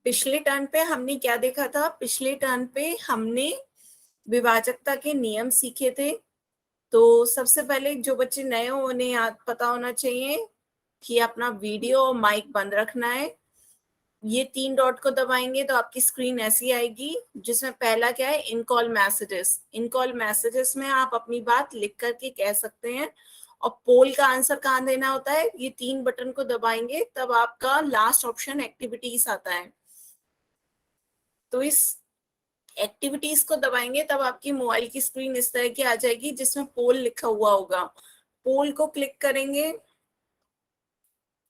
पिछले टर्न पे हमने क्या देखा था? पिछले टर्न पे हमने विभाजकता के नियम सीखे थे। तो सबसे पहले जो बच्चे नए हो उन्हें याद पता होना चाहिए कि अपना वीडियो और माइक बंद रखना है। ये 3 डॉट को दबाएंगे तो आपकी स्क्रीन ऐसी आएगी, जिसमें पहला क्या है? इन कॉल मैसेजेस। इन कॉल मैसेजेस में आप अपनी बात लिख करके कह सकते हैं। और पोल का आंसर कहाँ देना होता है? ये 3 बटन को दबाएंगे तब आपका लास्ट ऑप्शन एक्टिविटीज आता है। तो इस एक्टिविटीज को दबाएंगे तब आपकी मोबाइल की स्क्रीन इस तरह की आ जाएगी, जिसमें पोल लिखा हुआ होगा। पोल को क्लिक करेंगे,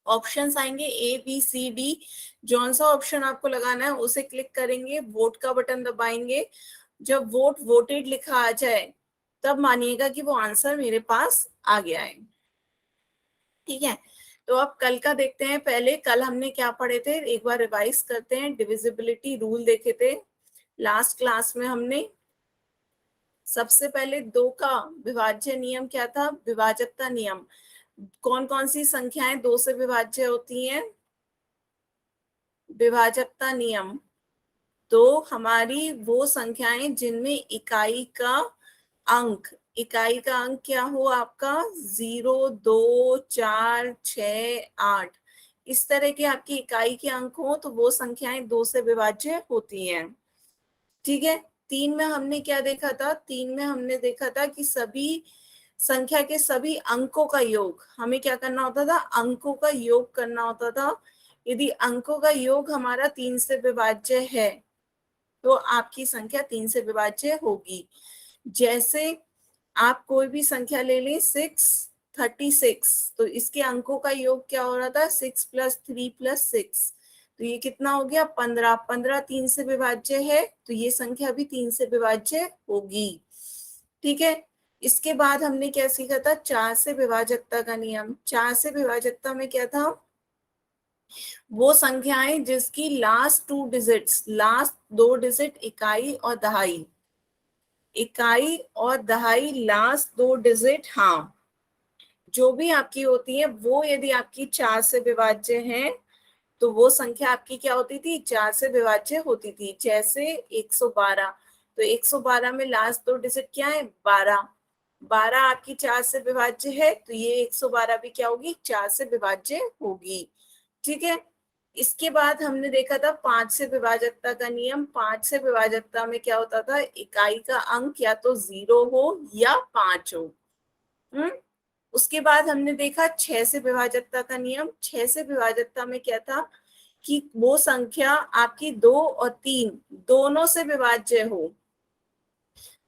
ऑप्शंस आएंगे ए बी सी डी। जौन सा ऑप्शन आपको लगाना है उसे क्लिक करेंगे, वोट का बटन दबाएंगे। जब वोट वोटेड लिखा आ जाए तब मानिएगा कि वो आंसर मेरे पास आ गया है। ठीक है, तो अब कल का देखते हैं। पहले कल हमने क्या पढ़े थे, एक बार रिवाइज करते हैं। डिविजिबिलिटी रूल देखे थे लास्ट क्लास में हमने। सबसे पहले 2 का विभाज्य नियम क्या था? विभाजकता नियम। कौन कौन सी संख्याएं 2 से विभाज्य होती हैं? विभाजकता नियम। तो हमारी वो संख्याएं जिनमें इकाई का अंक क्या हो आपका? 0, 2, 4, 6, 8। इस तरह के आपकी इकाई के अंक हो तो वो संख्याएं 2 से विभाज्य होती हैं। ठीक है, 3 में हमने क्या देखा था? 3 में हमने देखा था कि सभी संख्या के सभी अंकों का योग, हमें क्या करना होता था? अंकों का योग करना होता था। यदि अंकों का योग हमारा 3 से विभाज्य है तो आपकी संख्या 3 से विभाज्य होगी। जैसे आप कोई भी संख्या ले लें, 636, तो इसके अंकों का योग क्या हो रहा था? 6 + 3 + 6, तो ये कितना हो गया? 15। 15 3 से विभाज्य है तो ये संख्या भी 3 से विभाज्य होगी। ठीक है, इसके बाद हमने क्या सीखा था? 4 से विभाजकता का नियम। 4 से विभाजकता में क्या था? वो संख्याएं जिसकी लास्ट 2 डिजिट इकाई और दहाई, लास्ट 2 डिजिट, हाँ, जो भी आपकी होती है वो यदि आपकी 4 से विभाज्य है तो वो संख्या आपकी क्या होती थी? 4 से विभाज्य होती थी। जैसे 112, तो 112 में लास्ट 2 डिजिट क्या है? 12। 12 आपकी 4 से विभाज्य है तो ये 112 भी क्या होगी? 4 से विभाज्य होगी। ठीक है, इसके बाद हमने देखा था 5 से विभाजकता का नियम। 5 से विभाजकता में क्या होता था? इकाई का अंक या तो 0 हो या 5 हो। उसके बाद हमने देखा 6 से विभाजकता का नियम। 6 से विभाजकता में क्या था कि वो संख्या आपकी 2 और 3 दोनों से विभाज्य हो।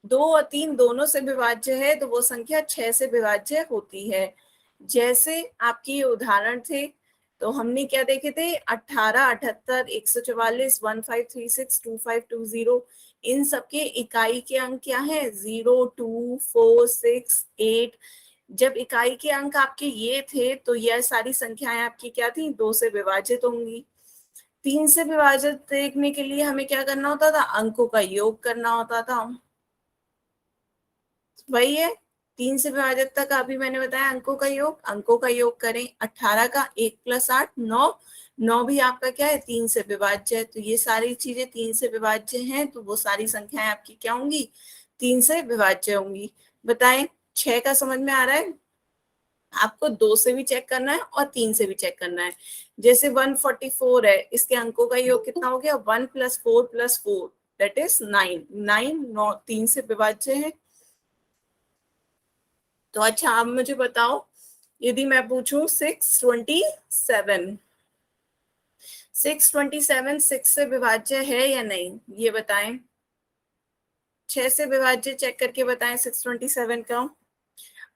2 और 3 दोनों से विभाज्य है तो वो संख्या 6 से विभाज्य होती है। जैसे आपकी उदाहरण थे तो हमने क्या देखे थे? 18, 78, 144, 1536, 2520। इन सबके इकाई के अंक क्या है? 0, 2, 4, 6, 8। जब इकाई के अंक आपके ये थे तो यह सारी संख्याएं आपकी क्या थी? 2 से विभाजित होंगी। 3 से विभाजित देखने के लिए हमें क्या करना होता था? अंकों का योग करना होता था। वही है, 3 से विभाजकता का अभी मैंने बताया अंकों का योग करें। 18 का 1 + 8 9। 9 भी आपका क्या है? 3 से विभाज्य है। तो ये सारी चीजें 3 से विभाज्य हैं तो वो सारी संख्याएं आपकी क्या होंगी? 3 से विभाज्य होंगी। बताएं, 6 का समझ में आ रहा है? आपको 2 से भी चेक करना है और 3 से भी चेक करना है। जैसे 144 है, इसके अंकों का योग कितना हो गया? 1 + 4 + 4 दैट इज 9। 9 3 से विभाज्य है। तो अच्छा, आप मुझे बताओ, यदि मैं पूछूं 627, 627 6 से विभाज्य है या नहीं? ये बताएं। 6 से विभाज्य चेक करके बताएं 627 का।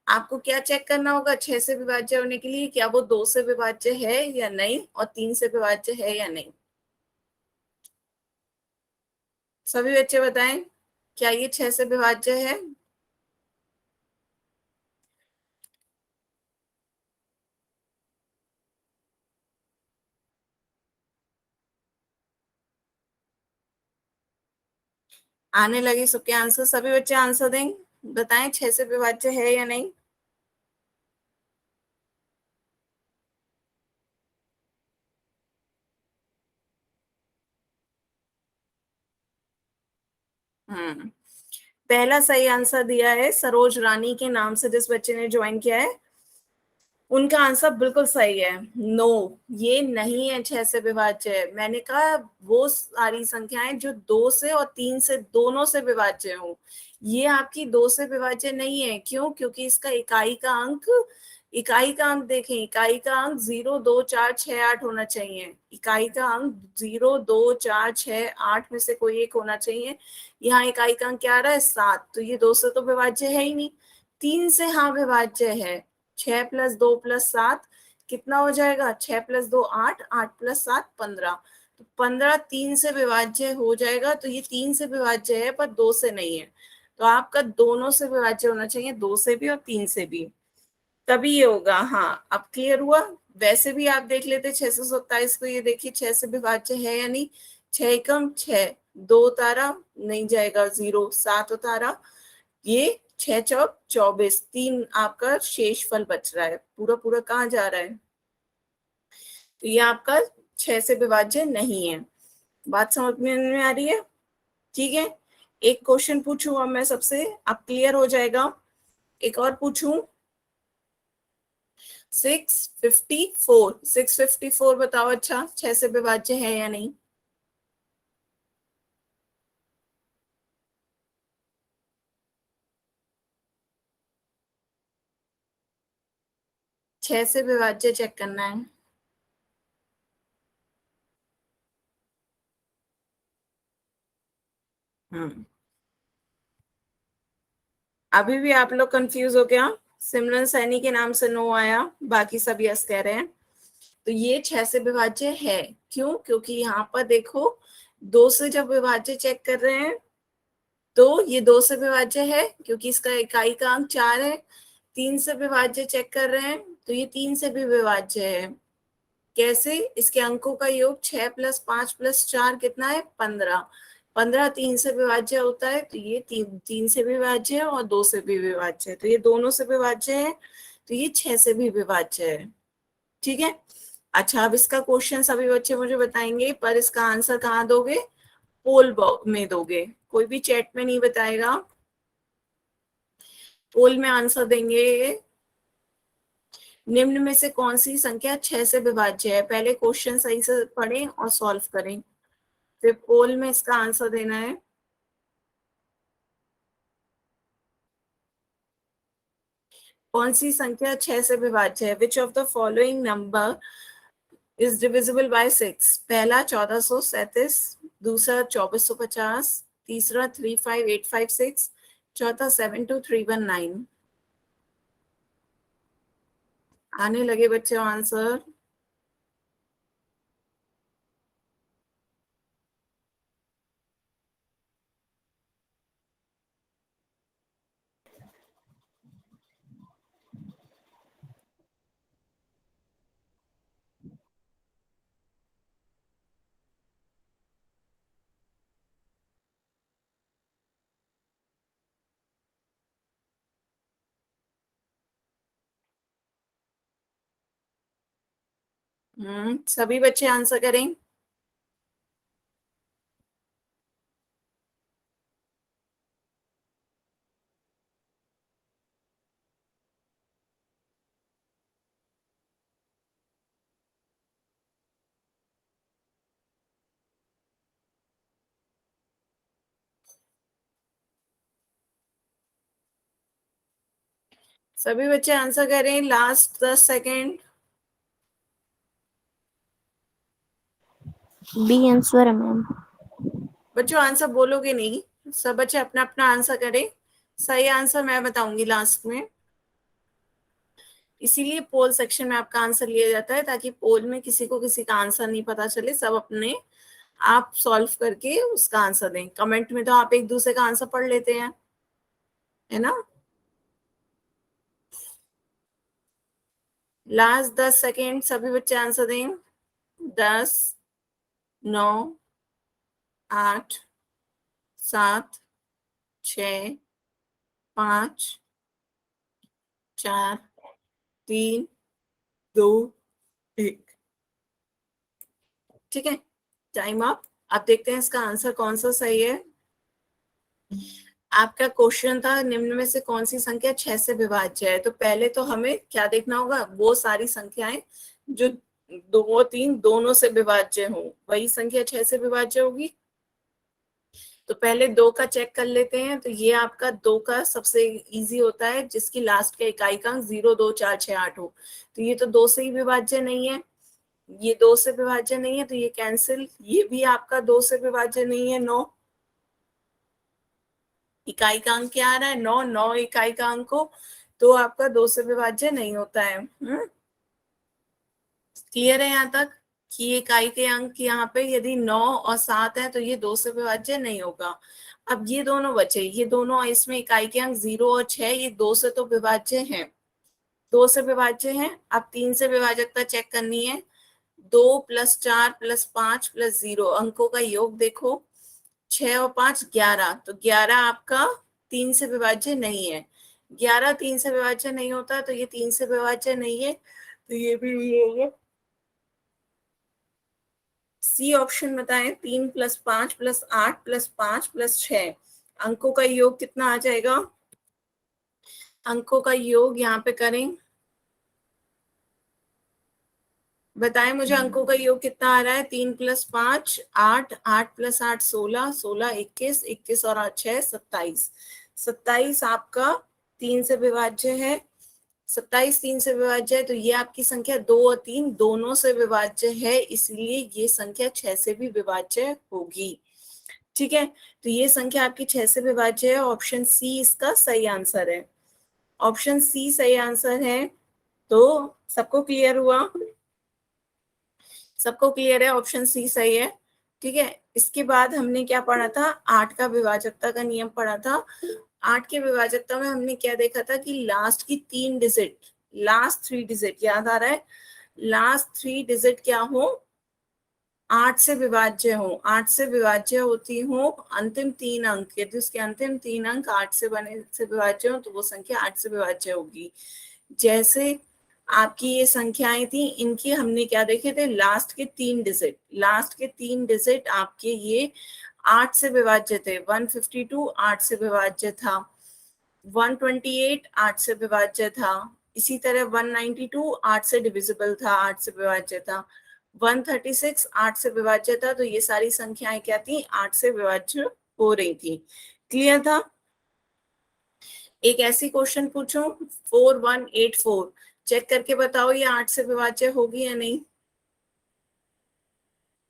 आपको क्या चेक करना होगा 6 से विभाज्य होने के लिए? क्या वो 2 से विभाज्य है या नहीं, और 3 से विभाज्य है या नहीं? सभी बच्चे बताएं, क्या ये 6 से विभाज्य है? आने लगे सबके आंसर, सभी बच्चे आंसर दें, बताएं 6 से विभाज्य है या नहीं। पहला सही आंसर दिया है सरोज रानी के नाम से जिस बच्चे ने ज्वाइन किया है, उनका आंसर बिल्कुल सही है। नो, ये नहीं है 6 से विभाज्य। मैंने कहा वो सारी संख्याएं जो 2 से और 3 से दोनों से विभाज्य हो, ये आपकी 2 से विभाज्य नहीं है। क्यों? क्योंकि इसका इकाई का अंक देखें, इकाई का अंक 0 2 4 6 8 होना चाहिए। इकाई का अंक 0 2 4 6 8 में से कोई एक होना चाहिए। यहाँ इकाई का अंक क्या आ रहा है? 7। तो ये 2 से तो विभाज्य है ही नहीं। 3 से हाँ विभाज्य है। 6 + 2 + 7 कितना हो जाएगा? 6 + 2 8, 8 + 7 15। तो 15 3 से विभाज्य हो जाएगा। तो ये 3 से विभाज्य है पर 2 से नहीं है। तो आपका दोनों से विभाज्य होना चाहिए, 2 से भी और 3 से भी, तभी ये होगा। हाँ, अब क्लियर हुआ। वैसे भी आप देख लेते 627 को, ये देखिए 6 से विभाज्य है या नहीं। 6 एकम 6, 2 उतारा नहीं जाएगा, 0 7 उतारा, ये 6 चौक 24, 3 आपका शेष फल बच रहा है। पूरा पूरा कहाँ जा रहा है? तो ये आपका 6 से विभाज्य नहीं है। बात समझ में आ रही है? ठीक है, एक क्वेश्चन पूछूं अब मैं सबसे, अब क्लियर हो जाएगा। एक और पूछूं। 654 बताओ। अच्छा, 6 से विभाज्य है या नहीं? छह से विभाज्य चेक करना है। हम्म, अभी भी आप लोग कंफ्यूज हो गया? सिमरन सैनी के नाम से नो आया, बाकी सब यस कह रहे हैं। तो ये 6 से विभाज्य है। क्यों? क्योंकि यहाँ पर देखो, 2 से जब विभाज्य चेक कर रहे हैं तो ये 2 से विभाज्य है क्योंकि इसका इकाई का अंक 4 है। 3 से विभाज्य चेक कर रहे हैं तो ये 3 से भी विभाज्य है। कैसे? इसके अंकों का योग 6 + 5 + 4 कितना है? 15। 15 3 से विभाज्य होता है, तो ये 3 से भी विभाज्य है और 2 से भी विभाज्य है। तो ये दोनों से विभाज्य है, तो ये 6 से भी विभाज्य है। ठीक है। अच्छा, अब इसका क्वेश्चन सभी बच्चे मुझे बताएंगे, पर इसका आंसर कहाँ दोगे? पोल में दोगे, कोई भी चैट में नहीं बताएगा। पोल में आंसर देंगे। निम्न में से कौन सी संख्या 6 से विभाज्य है? पहले क्वेश्चन सही से पढ़ें और सॉल्व करें, फिर पोल में इसका आंसर देना है। कौन सी संख्या 6 से विभाज्य है? Which of the following number is divisible by 6? पहला 1437, दूसरा 2450, तीसरा 35856, चौथा 72319। आने लगे बच्चों आंसर। सभी बच्चे आंसर करें। सभी बच्चे आंसर करें, लास्ट 10 सेकेंड। बी आंसर है मैम। बच्चों आंसर बोलोगे नहीं, सब बच्चे अपना अपना आंसर करें। सही आंसर मैं बताऊंगी लास्ट में, इसीलिए पोल सेक्शन में आपका आंसर लिया जाता है, ताकि पोल में किसी को किसी का आंसर नहीं पता चले। सब अपने आप सॉल्व करके उसका आंसर दें। कमेंट में तो आप एक दूसरे का आंसर पढ़ लेते हैं, है ना। लास्ट 10 सेकेंड, सभी बच्चे आंसर दें। 10, 9, 8, 7, 6, 5, 4, 3, 2, 1। ठीक है, टाइम अप। अब देखते हैं इसका आंसर कौन सा सही है। आपका क्वेश्चन था निम्न में से कौन सी संख्या 6 से विभाज्य है। तो पहले तो हमें क्या देखना होगा, वो सारी संख्याएं जो 2 3 दोनों से विभाज्य हो, वही संख्या 6 से विभाज्य होगी। तो पहले 2 का चेक कर लेते हैं। तो ये आपका 2 का सबसे इजी होता है, जिसकी लास्ट का इकाई का अंक 0 2 4 6 8 हो। तो ये तो 2 से ही विभाज्य नहीं है, ये 2 से विभाज्य नहीं है, तो ये कैंसिल। ये भी आपका 2 से विभाज्य नहीं है, 9 इकाई का अंक क्या आ रहा है, 9 9 इकाई का अंक हो, तो आपका 2 से विभाज्य नहीं होता है। क्लियर है यहाँ तक कि ये इकाई के अंक यहाँ पे यदि 9 और 7 है तो ये 2 से विभाज्य नहीं होगा। अब ये दोनों बचे, ये दोनों इसमें इकाई के अंक 0 और 6, ये 2 से तो विभाज्य हैं, 2 से विभाज्य हैं। अब 3 से विभाजकता चेक करनी है। 2 + 4 + 5 + 0 अंकों का योग देखो, 6 और 5 11, तो 11 आपका 3 से विभाज्य नहीं है। 11 3 से विभाज्य नहीं होता, तो ये 3 से विभाज्य नहीं है, तो ये भी नहीं होगा। सी ऑप्शन बताएं, 3 + 5 + 8 + 5 + 6 अंकों का योग कितना आ जाएगा। अंकों का योग यहाँ पे करें, बताएं मुझे अंकों का योग कितना आ रहा है। 3 + 5 8, 8 + 8 16, 16 21, 21 और 8 6 27, 27 आपका 3 से विभाज्य है। 27 3 से विभाज्य है, तो ये आपकी संख्या 2 और 3 दोनों से विभाज्य है, इसलिए ये संख्या 6 से भी विभाज्य होगी। ठीक है, तो ये संख्या आपकी 6 से विभाज्य है। ऑप्शन सी इसका सही आंसर है, ऑप्शन सी सही आंसर है। तो सबको क्लियर हुआ, सबको क्लियर है, ऑप्शन सी सही है। ठीक है, इसके बाद हमने क्या पढ़ा था, 8 का विभाजकता का नियम पढ़ा था। 8 के विभाजकता में हमने क्या देखा था कि लास्ट की 3 डिजिट, लास्ट 3 डिजिट याद आ रहा है, लास्ट 3 डिजिट क्या हो, 8 से विभाज्य हो, 8 से विभाज्य होती हो अंतिम 3 अंक, यदि उसके अंतिम 3 अंक 8 से बने से विभाज्य हो तो वो संख्या 8 से विभाज्य होगी। जैसे आपकी ये संख्याएं थी, इनकी हमने क्या देखे थे, लास्ट के 3 डिजिट, लास्ट के 3 डिजिट आपके ये 8 से विभाज्य थे। 152 8 से विभाज्य था, 128 8 से विभाज्य था, इसी तरह 192 8 से डिविजिबल था, 8 से विभाज्य था, 136 8 से विभाज्य था। तो ये सारी संख्याएं क्या थी, 8 से विभाज्य हो रही थी। क्लियर था। एक ऐसी क्वेश्चन पूछो, 4184, चेक करके बताओ ये 8 से विभाज्य होगी या नहीं।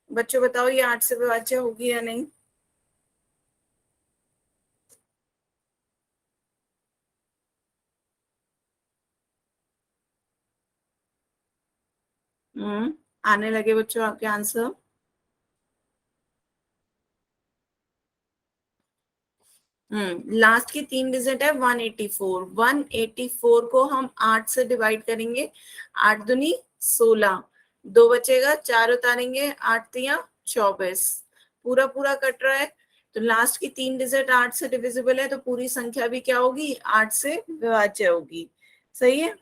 बच्चों बताओ ये 8 से विभाज्य होगी या नहीं। आने लगे बच्चों आपके आंसर। लास्ट की 3 डिजिट है 184, 184 को हम 8 से डिवाइड करेंगे, 8 दूनी 16, 2 बचेगा, 4 उतारेंगे, 8 तिया 24, पूरा पूरा कट रहा है। तो लास्ट की 3 डिजिट 8 से डिविजिबल है, तो पूरी संख्या भी क्या होगी, 8 से विभाज्य होगी। सही है।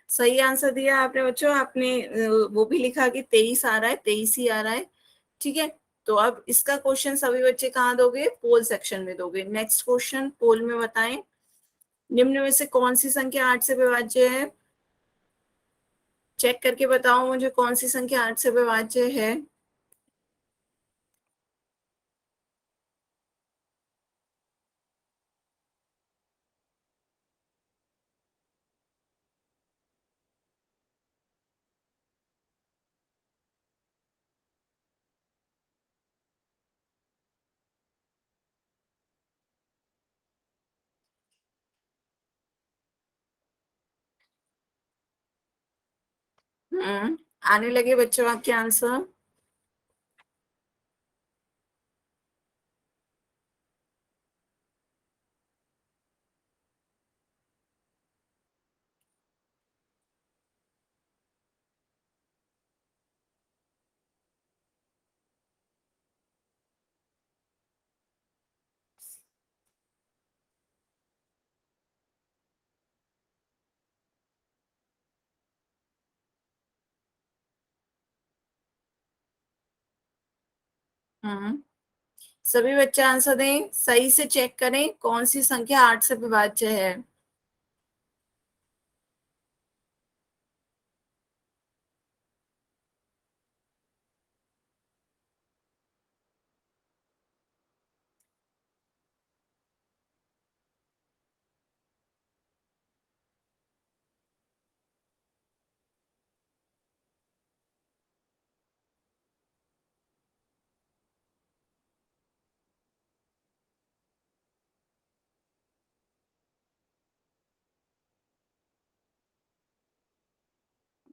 सही आंसर दिया आपने बच्चों। आपने वो भी लिखा कि 23 आ रहा है, 23 ही आ रहा है। ठीक है, तो अब इसका क्वेश्चन सभी बच्चे कहाँ दोगे, पोल सेक्शन में दोगे। नेक्स्ट क्वेश्चन पोल में बताएं, निम्न में से कौन सी संख्या 8 से विभाज्य है। चेक करके बताओ मुझे कौन सी संख्या 8 से विभाज्य है। आने लगे बच्चों आपके आंसर। हम्म सभी बच्चे आंसर दें, सही से चेक करें कौन सी संख्या 8 से विभाज्य है।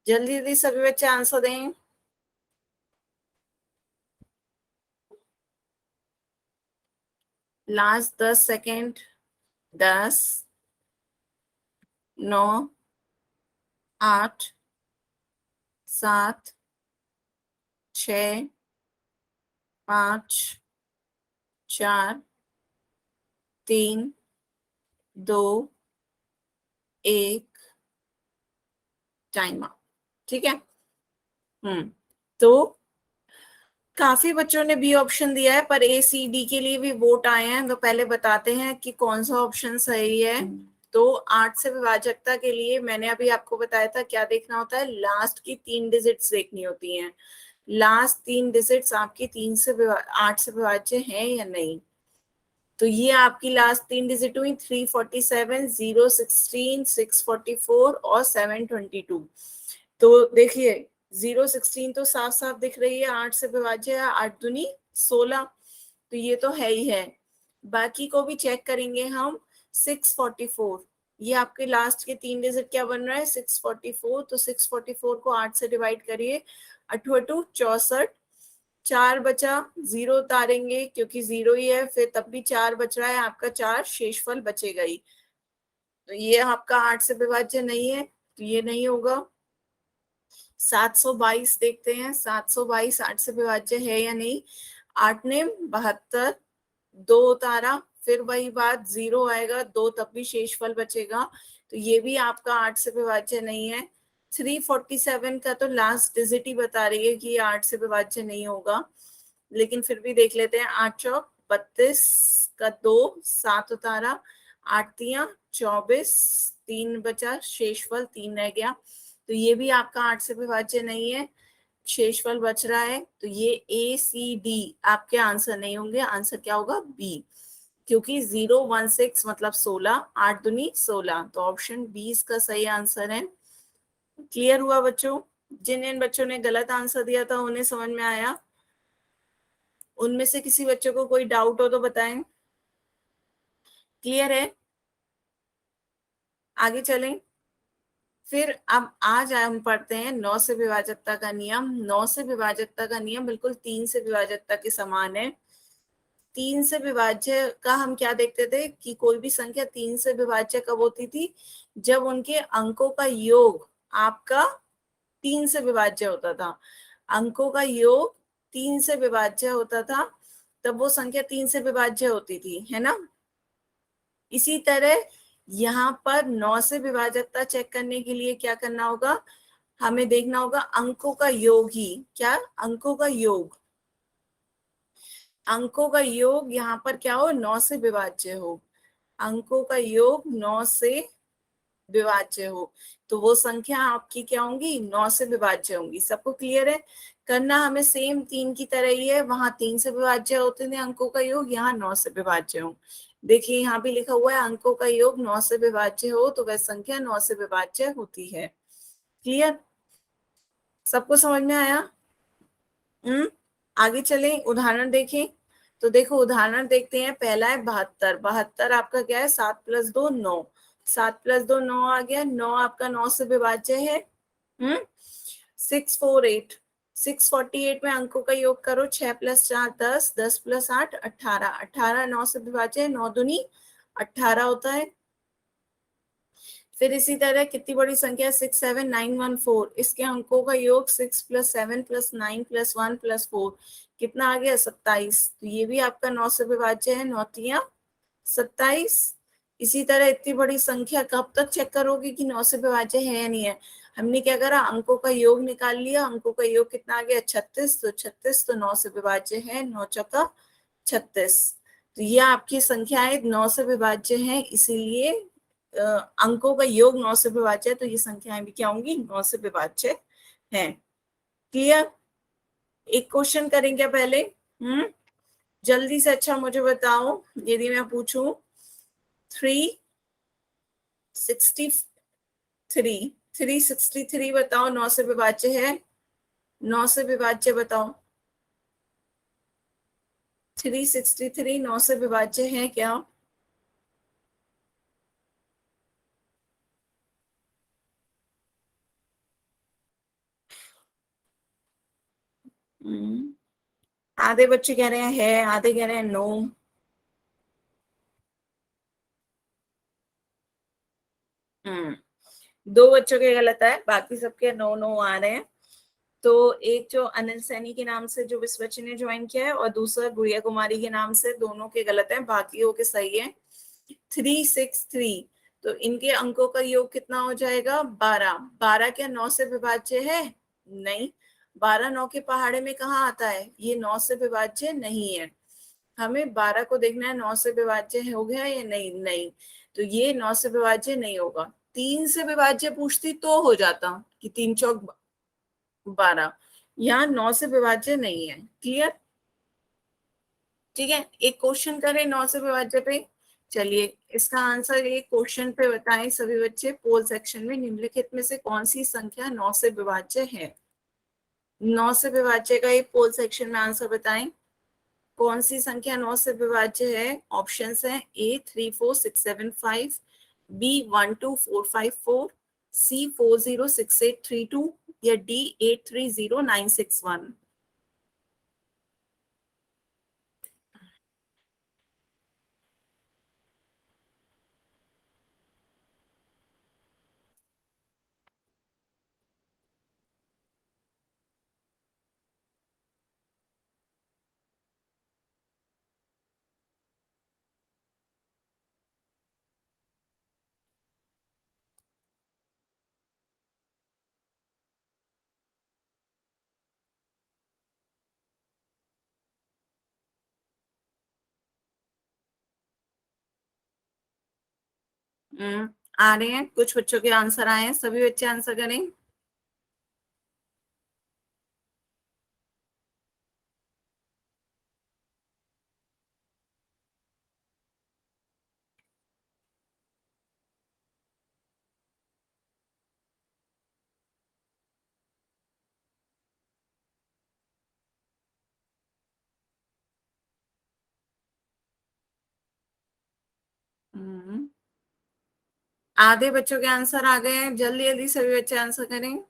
जल्दी जल्दी सभी बच्चे आंसर दें। Last 10 second. 10, 9, 8, 7, 6, 5, 4, 3, 2, 1, time out. ठीक है। तो काफी बच्चों ने बी ऑप्शन दिया है, पर ए सी डी के लिए भी वोट आए हैं, तो पहले बताते हैं कि कौन सा ऑप्शन सही है। तो 8 से विभाजकता के लिए मैंने अभी आपको बताया था क्या देखना होता है, लास्ट की 3 डिजिट्स देखनी होती हैं। लास्ट 3 डिजिट्स आपकी 8 से विभाज्य है या नहीं। तो ये आपकी लास्ट 3 डिजिट हुई 347, 016, 644 और 722। तो देखिए 016 तो साफ साफ दिख रही है 8 से विभाज्य है, 8 दूनी 16, तो ये तो है ही है। बाकी को भी चेक करेंगे हम। 644, ये आपके लास्ट के 3 डिजिट क्या बन रहा है 644, तो 644 को 8 से डिवाइड करिए, 8 8 64, 4 बचा, 0 उतारेंगे क्योंकि 0 ही है, फिर तब भी 4 बच रहा है आपका, 4 शेषफल बचेगा ही। तो ये आपका 8 से विभाज्य नहीं है, तो ये नहीं होगा। 722 देखते हैं, 722 8 से विभाज्य है या नहीं। 8 ने 72, 2 उतारा, फिर वही बात 0 आएगा, 2 तब भी शेषफल बचेगा, तो ये भी आपका 8 से विभाज्य नहीं है। 347 का तो लास्ट डिजिट ही बता रही है कि ये 8 से विभाज्य नहीं होगा, लेकिन फिर भी देख लेते हैं। 8 चौक 32 का 2, 7 उतारा, 8 तिया 24, 3 बचा, शेषफल 3 रह गया, तो ये भी आपका 8 से विभाज्य नहीं है, शेषफल बच रहा है। तो ये ए सी डी आपके आंसर नहीं होंगे, आंसर क्या होगा बी, क्योंकि 016 मतलब 16, 8 दूनी 16, तो ऑप्शन बी इसका सही आंसर है। क्लियर हुआ बच्चों? जिन जिन बच्चों ने गलत आंसर दिया था उन्हें समझ में आया? उनमें से किसी बच्चों को कोई डाउट हो तो बताएं। क्लियर है? आगे चलें। फिर अब आज हम पढ़ते हैं 9 से विभाजकता का नियम। 9 से विभाजकता का नियम बिल्कुल 3 से विभाजकता के समान है। 3 से विभाज्य का हम क्या देखते थे कि कोई भी संख्या 3 से विभाज्य कब होती थी, जब उनके अंकों का योग आपका 3 से विभाज्य होता था। अंकों का योग 3 से विभाज्य होता था, तब वो संख्या 3 से विभाज्य होती थी, है ना। इसी तरह यहाँ पर 9 से विभाजकता चेक करने के लिए क्या करना होगा, हमें देखना होगा अंकों का योग ही, क्या अंकों का योग, अंकों का योग यहाँ पर क्या हो 9 से विभाज्य हो, अंकों का योग 9 से विभाज्य हो, तो वो संख्या आपकी क्या होंगी 9 से विभाज्य होंगी। सबको क्लियर है? करना हमें सेम 3 की तरह ही है, वहां 3 से विभाज्य होते थे अंकों का योग, यहाँ 9 से विभाज्य हो। देखिए यहाँ भी लिखा हुआ है अंकों का योग 9 से विभाज्य हो तो वह संख्या 9 से विभाज्य होती है। क्लियर? सबको समझ में आया? आगे चलें, उदाहरण देखें। तो देखो उदाहरण देखते हैं। पहला है 72। 72 आपका क्या है 7 + 2 9, 7 + 2 9 आ गया, 9 आपका 9 से विभाज्य है। 648, 648 में अंकों का योग करो, 6 + 4 10, 10 + 8 18, 18 9 से विभाज्य है, 9 दूनी 18 होता है। फिर इसी तरह कितनी बड़ी संख्या 67914, इसके अंकों का योग 6 + 7 + 9 + 1 + 4, कितना आ गया 27, तो ये भी आपका 9 से विभाज्य है, 9 तिया 27। इसी तरह इतनी बड़ी संख्या कब तक चेक करोगे कि 9 से विभाज्य है या नहीं है। हमने क्या करा, अंकों का योग निकाल लिया, अंकों का योग कितना आ गया 36, तो 36 तो 9 से विभाज्य है, 9 चौका 36। तो ये आपकी संख्याएं 9 से विभाज्य हैं, इसीलिए अंकों का योग 9 से विभाज्य है, तो ये संख्याएं भी क्या होंगी, 9 से विभाज्य हैं। क्लियर? एक क्वेश्चन करेंगे पहले। जल्दी से, अच्छा मुझे बताओ, यदि मैं पूछूं 363, 363 बताओ 9 से विभाज्य है? 9 से विभाज्य बताओ। 363 9 से विभाज्य है क्या? हम्म, आधे बच्चे कह रहे हैं है, आधे कह रहे हैं नो। हम्म, दो बच्चों के गलत है, बाकी सबके नो नो आ रहे हैं। तो एक जो अनिल सैनी के नाम से जो विश्वची ने ज्वाइन किया है, और दूसरा गुड़िया कुमारी के नाम से, दोनों के गलत है, बाकियों के सही है। 363, तो इनके अंकों का योग कितना हो जाएगा? 12। 12 क्या 9 से विभाज्य है? नहीं। 12 9 के पहाड़े में कहाँ आता है? ये 9 से विभाज्य नहीं है। हमें 12 को देखना है 9 से विभाज्य हो गया या नहीं। नहीं, तो ये 9 से विभाज्य नहीं होगा। 3 से विभाज्य पूछती तो हो जाता कि 3 चौक 12। यहाँ 9 से विभाज्य नहीं है। क्लियर? ठीक है, एक क्वेश्चन करें 9 से विभाज्य पे। चलिए, इसका आंसर एक क्वेश्चन पे बताएं सभी बच्चे पोल सेक्शन में, निम्नलिखित में से कौन सी संख्या 9 से विभाज्य है? 9 से विभाज्य का एक पोल सेक्शन में आंसर बताएं। कौन सी संख्या 9 से विभाज्य है? ऑप्शंस हैं A 3 4 6 7 5, B 1 2 4 5 4, C 4 0 6 8 3 2, या D 8 3 0 9 6 1। आ रहे हैं, कुछ बच्चों के आंसर आए हैं, सभी बच्चे आंसर करें। हम्म, आधे बच्चों के आंसर आ गए हैं, जल्दी जल्दी सभी बच्चे आंसर करें।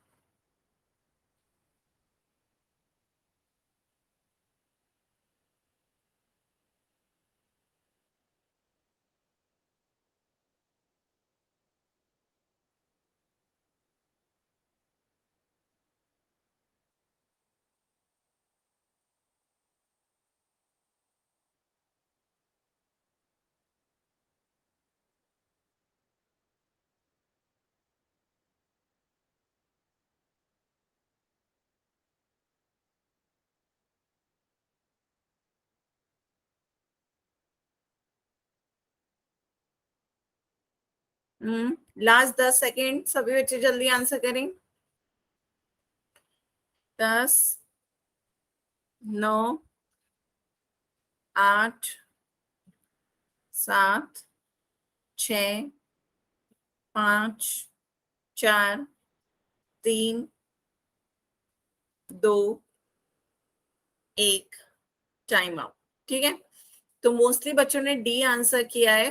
लास्ट 10 सेकेंड, सभी बच्चे जल्दी आंसर करें। 10, 9, 8, 7, 6, 5, 4, 3, 2, 1, टाइम आउट। ठीक है, तो मोस्टली बच्चों ने डी आंसर किया है,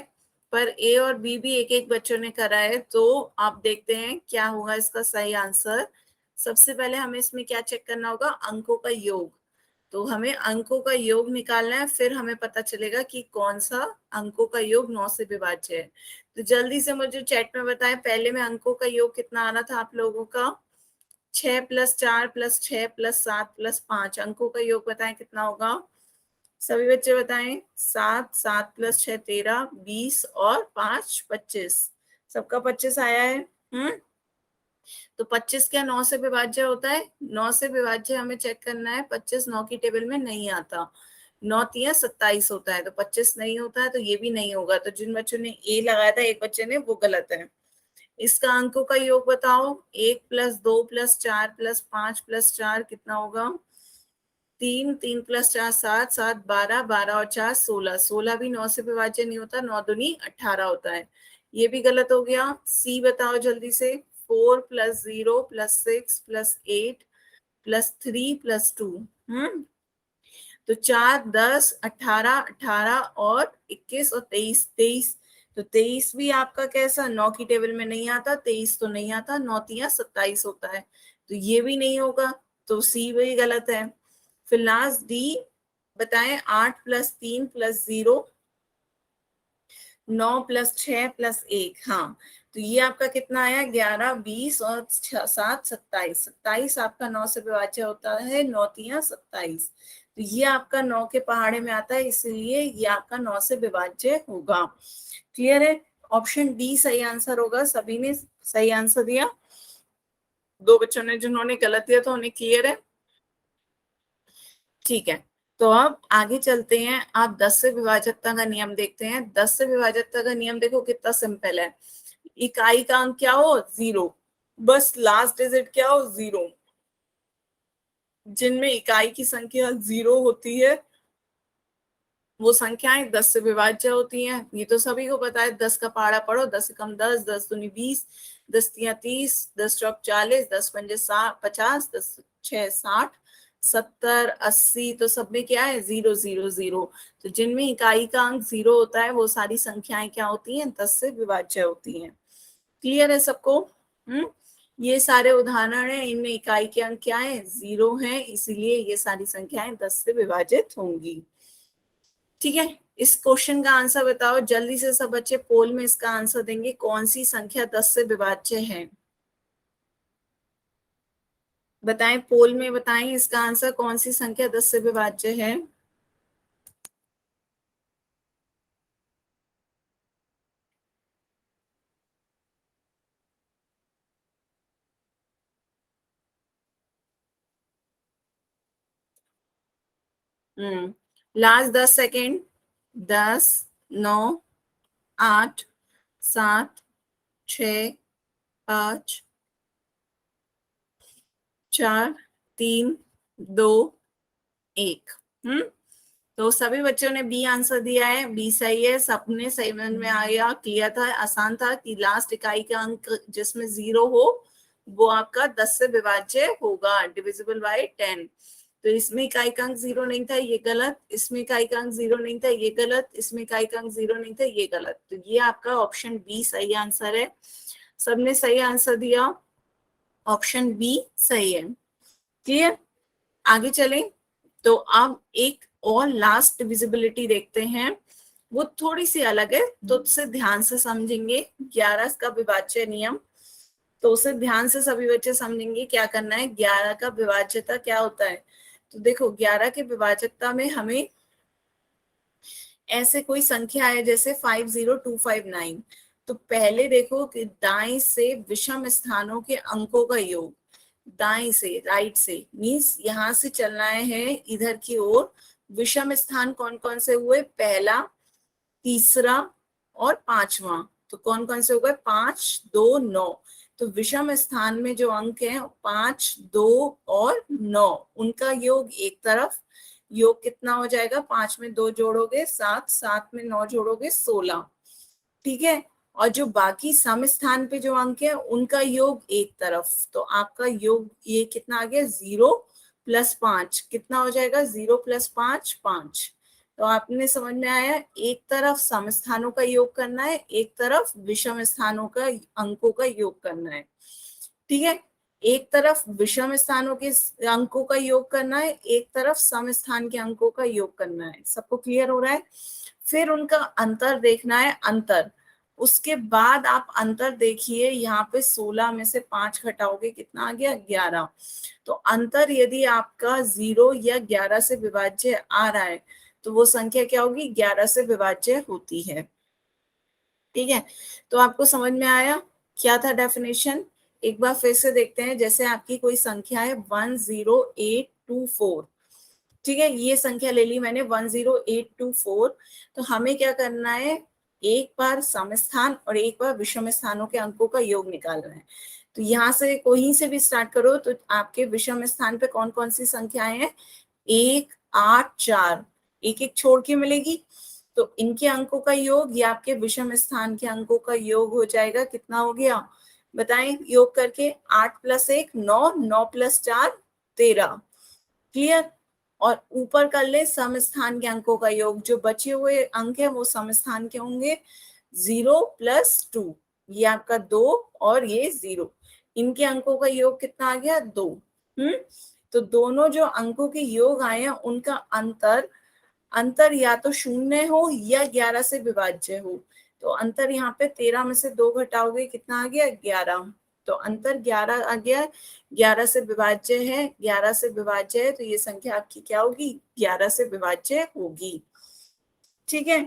पर ए और बी भी एक एक बच्चों ने करा है। तो आप देखते हैं क्या होगा इसका सही आंसर। सबसे पहले हमें इसमें क्या चेक करना होगा? अंकों का योग। तो हमें अंकों का योग निकालना है, फिर हमें पता चलेगा कि कौन सा अंकों का योग 9 से विभाज्य है। तो जल्दी से मुझे चैट में बताएं, पहले में अंकों का योग कितना आ रहा था आप लोगों का? 6 + 4 + 6 + 7 + 5, अंकों का योग बताएं कितना होगा? सभी बच्चे बताएं। 7, 7 + 6 13, 20 और 5 25। सबका 25 आया है। तो 25 क्या 9 से विभाज्य होता है? 9 से विभाज्य हमें चेक करना है, 25 9 की टेबल में नहीं आता। 9 तिया 27 होता है, तो 25 नहीं होता है, तो ये भी नहीं होगा। तो जिन बच्चों ने ए लगाया था, एक बच्चे ने, वो गलत है। इसका अंकों का योग बताओ। 1 + 2 + 4 + 5 + 4 कितना होगा? 3, 3 + 4 7, 7 12, 12 और 4 16, 16 भी 9 से विभाज्य नहीं होता, 9 दूनी 18 होता है। ये भी गलत हो गया। सी बताओ जल्दी से। 4 + 0 + 6 + 8 + 3 + 2। तो 4 10 18 18 और 21 और 23 23। तो 23 भी आपका कैसा, 9 की टेबल में नहीं आता, 23 तो नहीं आता, 9 तिया 27 होता है, तो ये भी नहीं होगा, तो सी भी गलत है। फिर लास्ट डी बताएं। 8 + 3 + 0, 9 + 6 + 1। हाँ, तो ये आपका कितना आया? 11 20 और 7 27। 27 आपका 9 से विभाज्य होता है, 9 तिया 27। तो ये आपका 9 के पहाड़े में आता है, इसलिए ये आपका 9 से विभाज्य होगा। क्लियर है? ऑप्शन डी सही आंसर होगा। सभी ने सही आंसर दिया। 2 बच्चों ने जिन्होंने गलत दिया, तो उन्हें क्लियर है। ठीक है, तो अब आगे चलते हैं। आप 10 से विभाजकता का नियम देखते हैं। 10 से विभाजकता का नियम देखो कितना सिंपल है। इकाई का अंक क्या हो? 0। बस लास्ट डिजिट क्या हो? 0। जिनमें इकाई की संख्या 0 होती है, वो संख्याएं 10 से विभाज्य होती हैं। ये तो सभी को पता है। 10 का पहाड़ा पढ़ो। 10 से कम 10, 10 दूनी 20, 10 तिया 30, 10 चौक 40, 10 पंजे 50, 10 6 60, 70 80। तो सब में क्या है? 0 0 0। तो जिनमें इकाई का अंक 0 होता है, वो सारी संख्याएं क्या होती हैं? 10 से विभाज्य होती हैं। क्लियर है सबको? ये सारे उदाहरण है, इनमें इकाई के अंक क्या है? 0 है, इसीलिए ये सारी संख्याएं 10 से विभाजित होंगी। ठीक है, इस क्वेश्चन का आंसर बताओ जल्दी से। सब बच्चे पोल में इसका आंसर देंगे। कौन सी संख्या 10 से विभाज्य है? बताएं, पोल में बताएं इसका आंसर। कौन सी संख्या 10 से विभाज्य है? Last 10 second. 10 9 8 7 6 5 4 3 2 1। तो सभी बच्चों ने बी आंसर दिया है। बी सही है। सबने सही में आया। क्लियर था, आसान था कि लास्ट इकाई का अंक जिसमें 0 हो, वो आपका 10 से विभाज्य होगा, डिविजिबल बाय 10। तो इसमें इकाई का अंक 0 नहीं था, ये गलत। इसमें इकाई का अंक 0 नहीं था, ये गलत। इसमें इकाई का अंक 0 नहीं था, ये गलत। तो ये आपका ऑप्शन बी सही आंसर है। सबने सही आंसर दिया। ऑप्शन बी सही है। क्लियर? आगे चलें। तो अब एक और लास्ट डिविजिबिलिटी देखते हैं। वो थोड़ी सी अलग है, तो उससे ध्यान से समझेंगे। 11 का विभाज्य नियम, तो उसे ध्यान से सभी बच्चे समझेंगे क्या करना है। 11 का विभाज्यता क्या होता है? तो देखो, 11 के विभाजकता में हमें ऐसे कोई संख्या है जैसे 50259। तो पहले देखो कि दाएं से विषम स्थानों के अंकों का योग, दाएं से, राइट से, मीन्स यहां से चलना है इधर की ओर। विषम स्थान कौन कौन से हुए? पहला, तीसरा और पांचवा। तो कौन कौन से हो गए? 5 2 9। तो विषम स्थान में जो अंक है 5 2 और 9, उनका योग एक तरफ। योग कितना हो जाएगा? 5 में 2 जोड़ोगे 7, 7 में 9 जोड़ोगे 16। ठीक है, और जो बाकी सम स्थान पे जो अंक है, उनका योग एक तरफ। तो आपका योग ये कितना आ गया? 0 + 5 कितना हो जाएगा? 0 + 5 5। तो आपने समझ में आया, एक तरफ सम स्थानों का योग करना है, एक तरफ विषम स्थानों का अंकों का योग करना है। ठीक है, एक तरफ विषम स्थानों के अंकों का योग करना है, एक तरफ सम स्थान के अंकों का योग करना है। सबको क्लियर हो रहा है? फिर उनका अंतर देखना है, अंतर। उसके बाद आप अंतर देखिए, यहाँ पे 16 में से 5 घटाओगे, कितना आ गया? 11। तो अंतर यदि आपका 0 या 11 से विभाज्य आ रहा है, तो वो संख्या क्या होगी? 11 से विभाज्य होती है। ठीक है, तो आपको समझ में आया क्या था डेफिनेशन? एक बार फिर से देखते हैं। जैसे आपकी कोई संख्या है 10824, ठीक है, ये संख्या ले ली मैंने 10824। तो हमें क्या करना है, एक बार सम स्थान और एक बार विषम स्थानों के अंकों का योग निकालना है। तो यहाँ से कोई से भी स्टार्ट करो, तो आपके विषम स्थान पे कौन कौन सी संख्याएं हैं, 1, 8, 4, एक एक छोड़ के मिलेगी। तो इनके अंकों का योग या आपके विषम स्थान के अंकों का योग हो जाएगा, कितना हो गया बताएं योग करके, 8 + 1 9, 9 + 4 13। क्लियर। और ऊपर कर ले सम स्थान के अंकों का योग, जो बचे हुए अंक है वो सम स्थान के होंगे, 0 + 2, ये आपका 2 और ये 0, इनके अंकों का योग कितना आ गया 2। तो दोनों जो अंकों के योग आए हैं उनका अंतर अंतर या तो शून्य हो या 11 से विभाज्य हो। तो अंतर यहाँ पे 13 में से 2 घटाओगे कितना आ गया 11। तो अंतर 11 आ गया, 11 से विभाज्य है, 11 से विभाज्य है, तो ये संख्या आपकी क्या होगी 11 से विभाज्य होगी। ठीक है।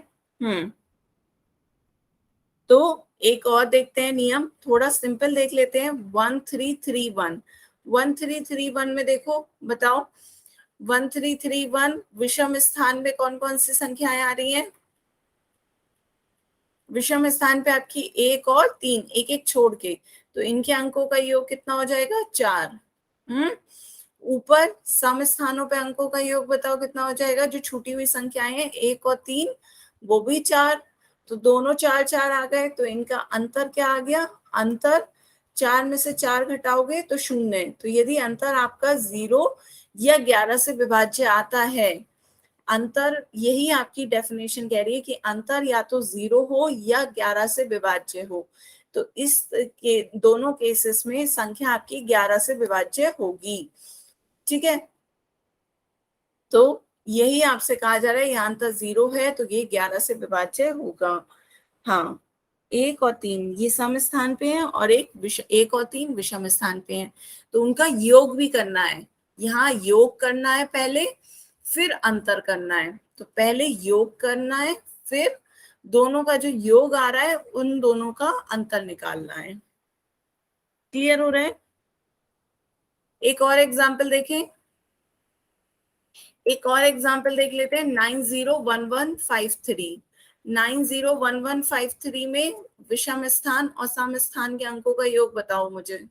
तो एक और देखते हैं नियम, थोड़ा सिंपल देख लेते हैं। 1331, 1331 में देखो बताओ, 1331 विषम स्थान में कौन कौन सी संख्याएं आ रही हैं, विषम स्थान पे आपकी 1 और 3, एक एक छोड़ के, तो इनके अंकों का योग कितना हो जाएगा 4। ऊपर सम स्थानों पे अंकों का योग बताओ कितना हो जाएगा, जो छूटी हुई संख्याएं हैं 1 और 3 वो भी 4, तो दोनों 4 4 आ गए, तो इनका अंतर क्या आ गया, अंतर 4 में से 4 घटाओगे तो 0। तो यदि अंतर आपका 0 या 11 से विभाज्य आता है, अंतर यही आपकी डेफिनेशन कह रही है कि अंतर या तो 0 हो या 11 से विभाज्य हो, तो इस के दोनों केसेस में संख्या आपकी 11 से विभाज्य होगी। ठीक है, तो यही आपसे कहा जा रहा है, यहाँ अंतर 0 है तो ये 11 से विभाज्य होगा। हाँ, 1 और 3 ये सम स्थान पे हैं और 1 और 3 विषम स्थान पे हैं, तो उनका योग भी करना है। यहाँ योग करना है पहले, फिर अंतर करना है। तो पहले योग करना है, फिर दोनों का जो योग आ रहा है उन दोनों का अंतर निकालना है। क्लियर हो रहा है। एक और एग्जाम्पल देखें, एक और एग्जाम्पल देख लेते हैं, 901153। 901153 में विषम स्थान और सम स्थान के अंकों का योग बताओ मुझे।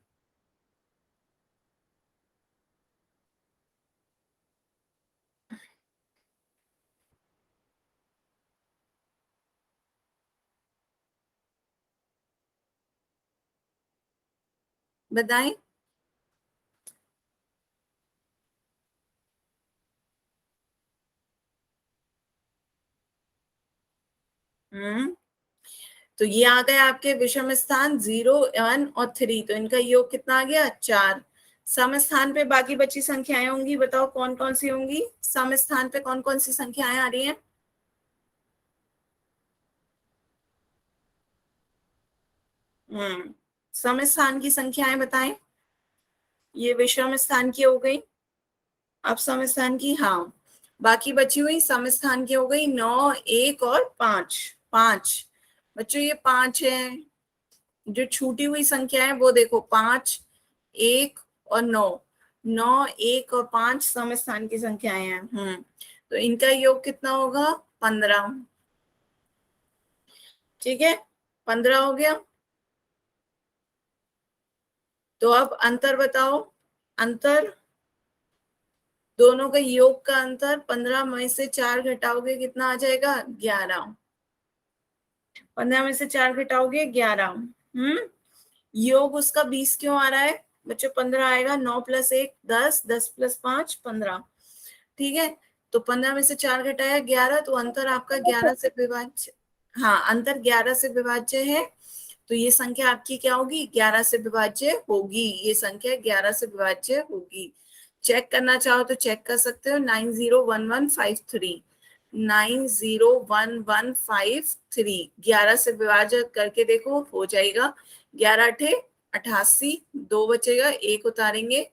बताएं। हम्म तो ये आ गए आपके विषम स्थान 0 1 और 3, तो इनका योग कितना आ गया 4। सम स्थान पे बाकी बची संख्याएं होंगी, बताओ कौन कौन सी होंगी, सम स्थान पे कौन कौन सी संख्याएं आ रही हैं। सम स्थान की संख्याएं बताएं, ये विषम स्थान की हो गई। अब सम स्थान की, हाँ, बाकी बची हुई सम स्थान की हो गई 9 1 और 5। 5 बच्चों ये 5 है, जो छूटी हुई संख्या है वो देखो 5 1 और 9, 9 1 और 5 सम स्थान की संख्याएं हैं। तो इनका योग कितना होगा 15। ठीक है, 15 हो गया। तो अब अंतर बताओ, अंतर दोनों का योग का अंतर 15 में से 4 घटाओगे कितना आ जाएगा 11। 15 में से 4 घटाओगे 11। योग उसका 20 क्यों आ रहा है बच्चों, 15 आएगा, 9 + 1 10, 10 + 5 15। ठीक है, तो 15 में से 4 घटाया 11, तो अंतर आपका 11 से विभाज्य, हाँ अंतर 11 से विभाज्य है, तो ये संख्या आपकी क्या होगी 11 से विभाज्य होगी, ये संख्या 11 से विभाज्य होगी। चेक करना चाहो तो चेक कर सकते हो, 901153, 901153 11 से विभाजित करके देखो हो जाएगा, 11 × 88, 2 बचेगा, एक उतारेंगे,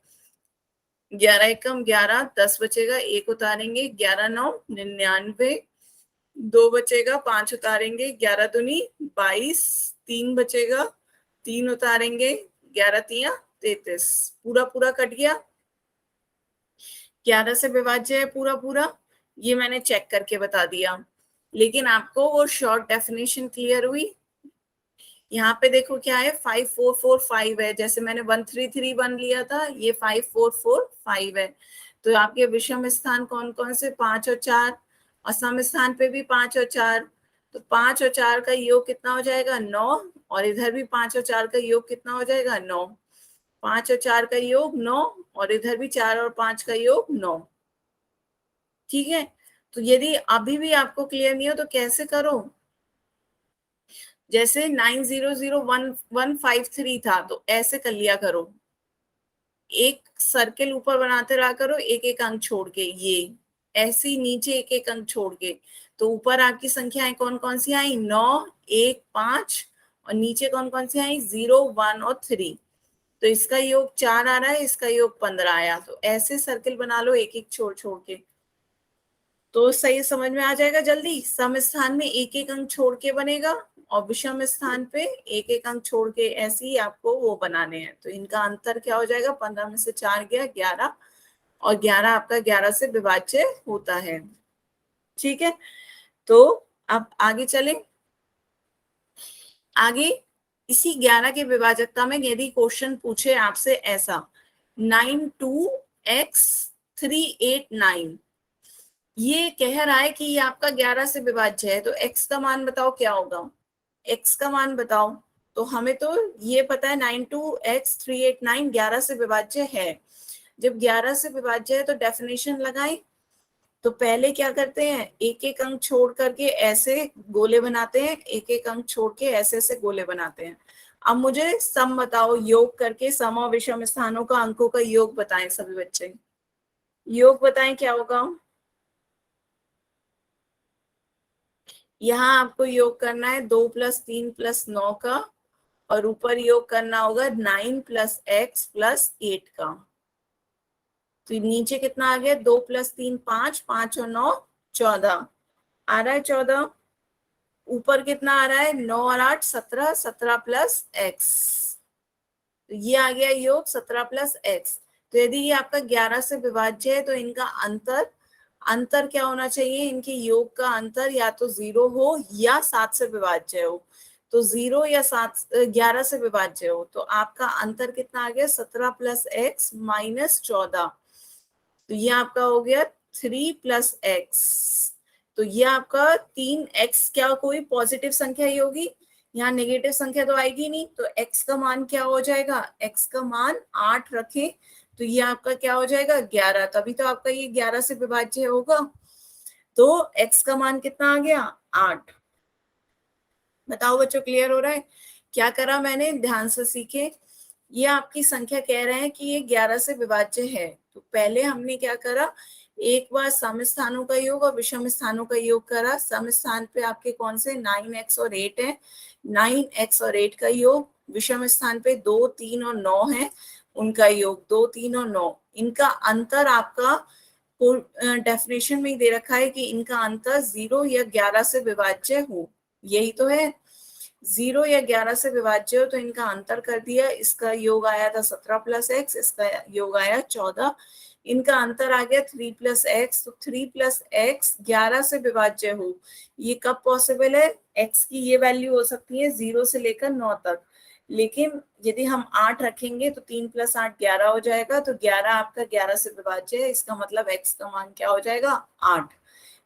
11 एकम 11, 10 बचेगा, एक उतारेंगे, 11 9 99, 2 बचेगा, 5 उतारेंगे, 11 दूनी 22, 3 बचेगा, 3 उतारेंगे, 11 तिया 33, पूरा पूरा कट गया। 11 से विभाज्य है पूरा पूरा, ये मैंने चेक करके बता दिया। लेकिन आपको वो शॉर्ट डेफिनेशन क्लियर हुई? यहाँ पे देखो क्या है, 5445 है, जैसे मैंने 1331 लिया था, ये 5445 है। तो आपके विषम स्थान कौन कौन से, 5 और 4, और सम स्थान पे भी 5 और 4। तो 5 और 4 का योग कितना हो जाएगा, 9, और इधर भी 5 और 4 का योग कितना हो जाएगा, 9। 5 और 4 का योग 9, और इधर भी 4 और 5 का योग 9। ठीक है, तो यदि अभी भी आपको क्लियर नहीं हो तो कैसे करो, जैसे 900151 था तो ऐसे कर लिया करो, एक सर्किल ऊपर बनाते रहा करो, एक एक अंक छोड़ के, ये ऐसे ही नीचे एक एक अंक छोड़ के। तो ऊपर आपकी संख्याएं कौन कौन सी आई, 9, 1, 5, और नीचे कौन कौन सी आई, 0, 1 और 3। तो इसका योग 4 आ रहा है, इसका योग 15 आया। तो ऐसे सर्किल बना लो एक एक छोड़ छोड़ के, तो सही समझ में आ जाएगा जल्दी। सम स्थान में एक एक अंक छोड़ के बनेगा, और विषम स्थान पे एक एक अंक छोड़ के, ऐसे ही आपको वो बनाने हैं। तो इनका अंतर क्या हो जाएगा, 15 में से 4 गया 11, और 11 आपका 11 से विभाज्य होता है। ठीक है, तो अब आगे चले। आगे इसी 11 की विभाजकता में यदि क्वेश्चन पूछे आपसे ऐसा, 92x389, ये कह रहा है कि ये आपका 11 से विभाज्य है, तो x का मान बताओ क्या होगा, x का मान बताओ। तो हमें तो ये पता है 92x389 11 से विभाज्य है। जब 11 से विभाज्य है तो डेफिनेशन लगाएं। तो पहले क्या करते हैं, एक एक अंक छोड़ करके ऐसे गोले बनाते हैं, एक एक अंक छोड़ के ऐसे ऐसे गोले बनाते हैं। अब मुझे सम बताओ, योग करके सम और विषम स्थानों का अंकों का योग बताएं सभी बच्चे, योग बताएं क्या होगा। यहाँ आपको योग करना है 2 + 3 + 9 का, और ऊपर योग करना होगा 9 + x + 8 का। तो नीचे कितना आ गया, 2 + 3 5, 5 और 9 14 आ रहा है, 14। ऊपर कितना आ रहा है, 9 और 8 17, 17 + x, तो ये आ गया योग 17 + x। तो यदि ये आपका 11 से विभाज्य है तो इनका अंतर, अंतर क्या होना चाहिए, इनके योग का अंतर या तो 0 हो या 7 से विभाज्य हो। तो 0 या 7, 11 से विभाज्य हो, तो आपका अंतर कितना आ गया, 17 + x - 14। तो ये आपका हो गया 3 + x। तो ये आपका 3x, क्या कोई पॉजिटिव संख्या ही होगी, यहाँ नेगेटिव संख्या तो आएगी नहीं। तो x का मान क्या हो जाएगा, x का मान 8 रखें, तो ये आपका क्या हो जाएगा, 11। तभी तो आपका ये 11 से विभाज्य होगा। तो x का मान कितना आ गया, 8। बताओ बच्चों, क्लियर हो रहा है? क्या करा मैंने, ध्यान से सीखे। ये आपकी संख्या कह रहे हैं कि ये 11 से विभाज्य है, तो पहले हमने क्या करा, एक बार सम स्थानों का योग और विषम स्थानों का योग करा। सम स्थान पे आपके कौन से, 9x और 8 है, 9x और 8 का योग। विषम स्थान पे 2, 3 और 9 है, उनका योग 2, 3 और 9। इनका अंतर आपका डेफिनेशन में ही दे रखा है कि इनका अंतर 0 या 11 से विभाज्य हो, यही तो है। 0 या 11 से विभाज्य हो तो इनका अंतर कर दिया, इसका योग आया था 17 + x, इसका योग आया 14, इनका अंतर आ गया 3 + x। तो 3 + x 11 से विभाज्य हो, ये कब पॉसिबल है, x की ये वैल्यू हो सकती है 0 से लेकर 9 तक। लेकिन यदि हम 8 रखेंगे तो 3 + 8 11 हो जाएगा, तो 11 आपका 11 से विभाज्य है, इसका मतलब x का मान क्या हो जाएगा, 8।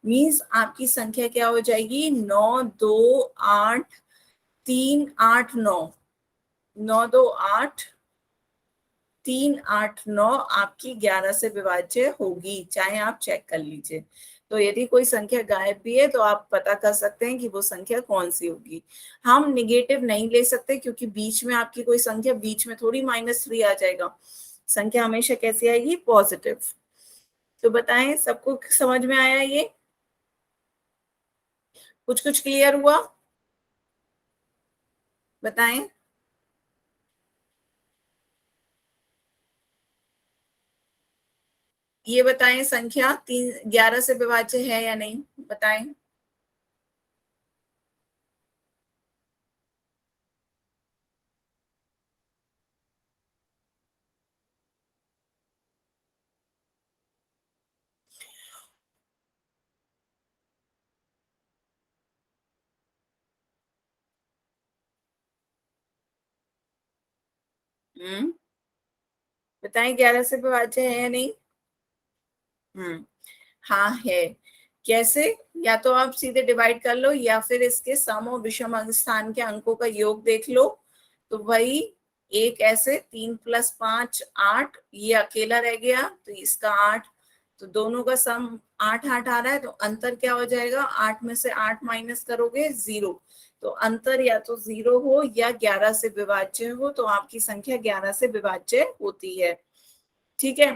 मीन्स आपकी संख्या क्या हो जाएगी, 9, 2, 8, 3, 8, 9, 9, 2, 8, 3, 8, 9 आपकी 11 से विभाज्य होगी, चाहे आप चेक कर लीजिए। तो यदि कोई संख्या गायब भी है तो आप पता कर सकते हैं कि वो संख्या कौन सी होगी। हम निगेटिव नहीं ले सकते क्योंकि बीच में आपकी कोई संख्या, बीच में थोड़ी -3 आ जाएगा, संख्या हमेशा कैसी आएगी, पॉजिटिव। तो बताएं सबको समझ में आया, ये कुछ कुछ क्लियर हुआ, बताएं। ये बताएं संख्या 11 से विभाज्य है या नहीं, बताएं। बताएं 11 से विभाज्य है या नहीं? हाँ है। कैसे? या तो आप सीधे डिवाइड कर लो या फिर इसके सम और विषम स्थान के अंकों का योग देख लो। तो वही एक ऐसे 3 + 5 8, ये अकेला रह गया तो इसका 8, तो दोनों का सम 8 8 आ रहा है, तो अंतर क्या हो जाएगा? 8 में से 8 माइनस करोगे 0, तो अंतर या तो 0 हो या 11 से विभाज्य हो, तो आपकी संख्या 11 से विभाज्य होती है। ठीक है,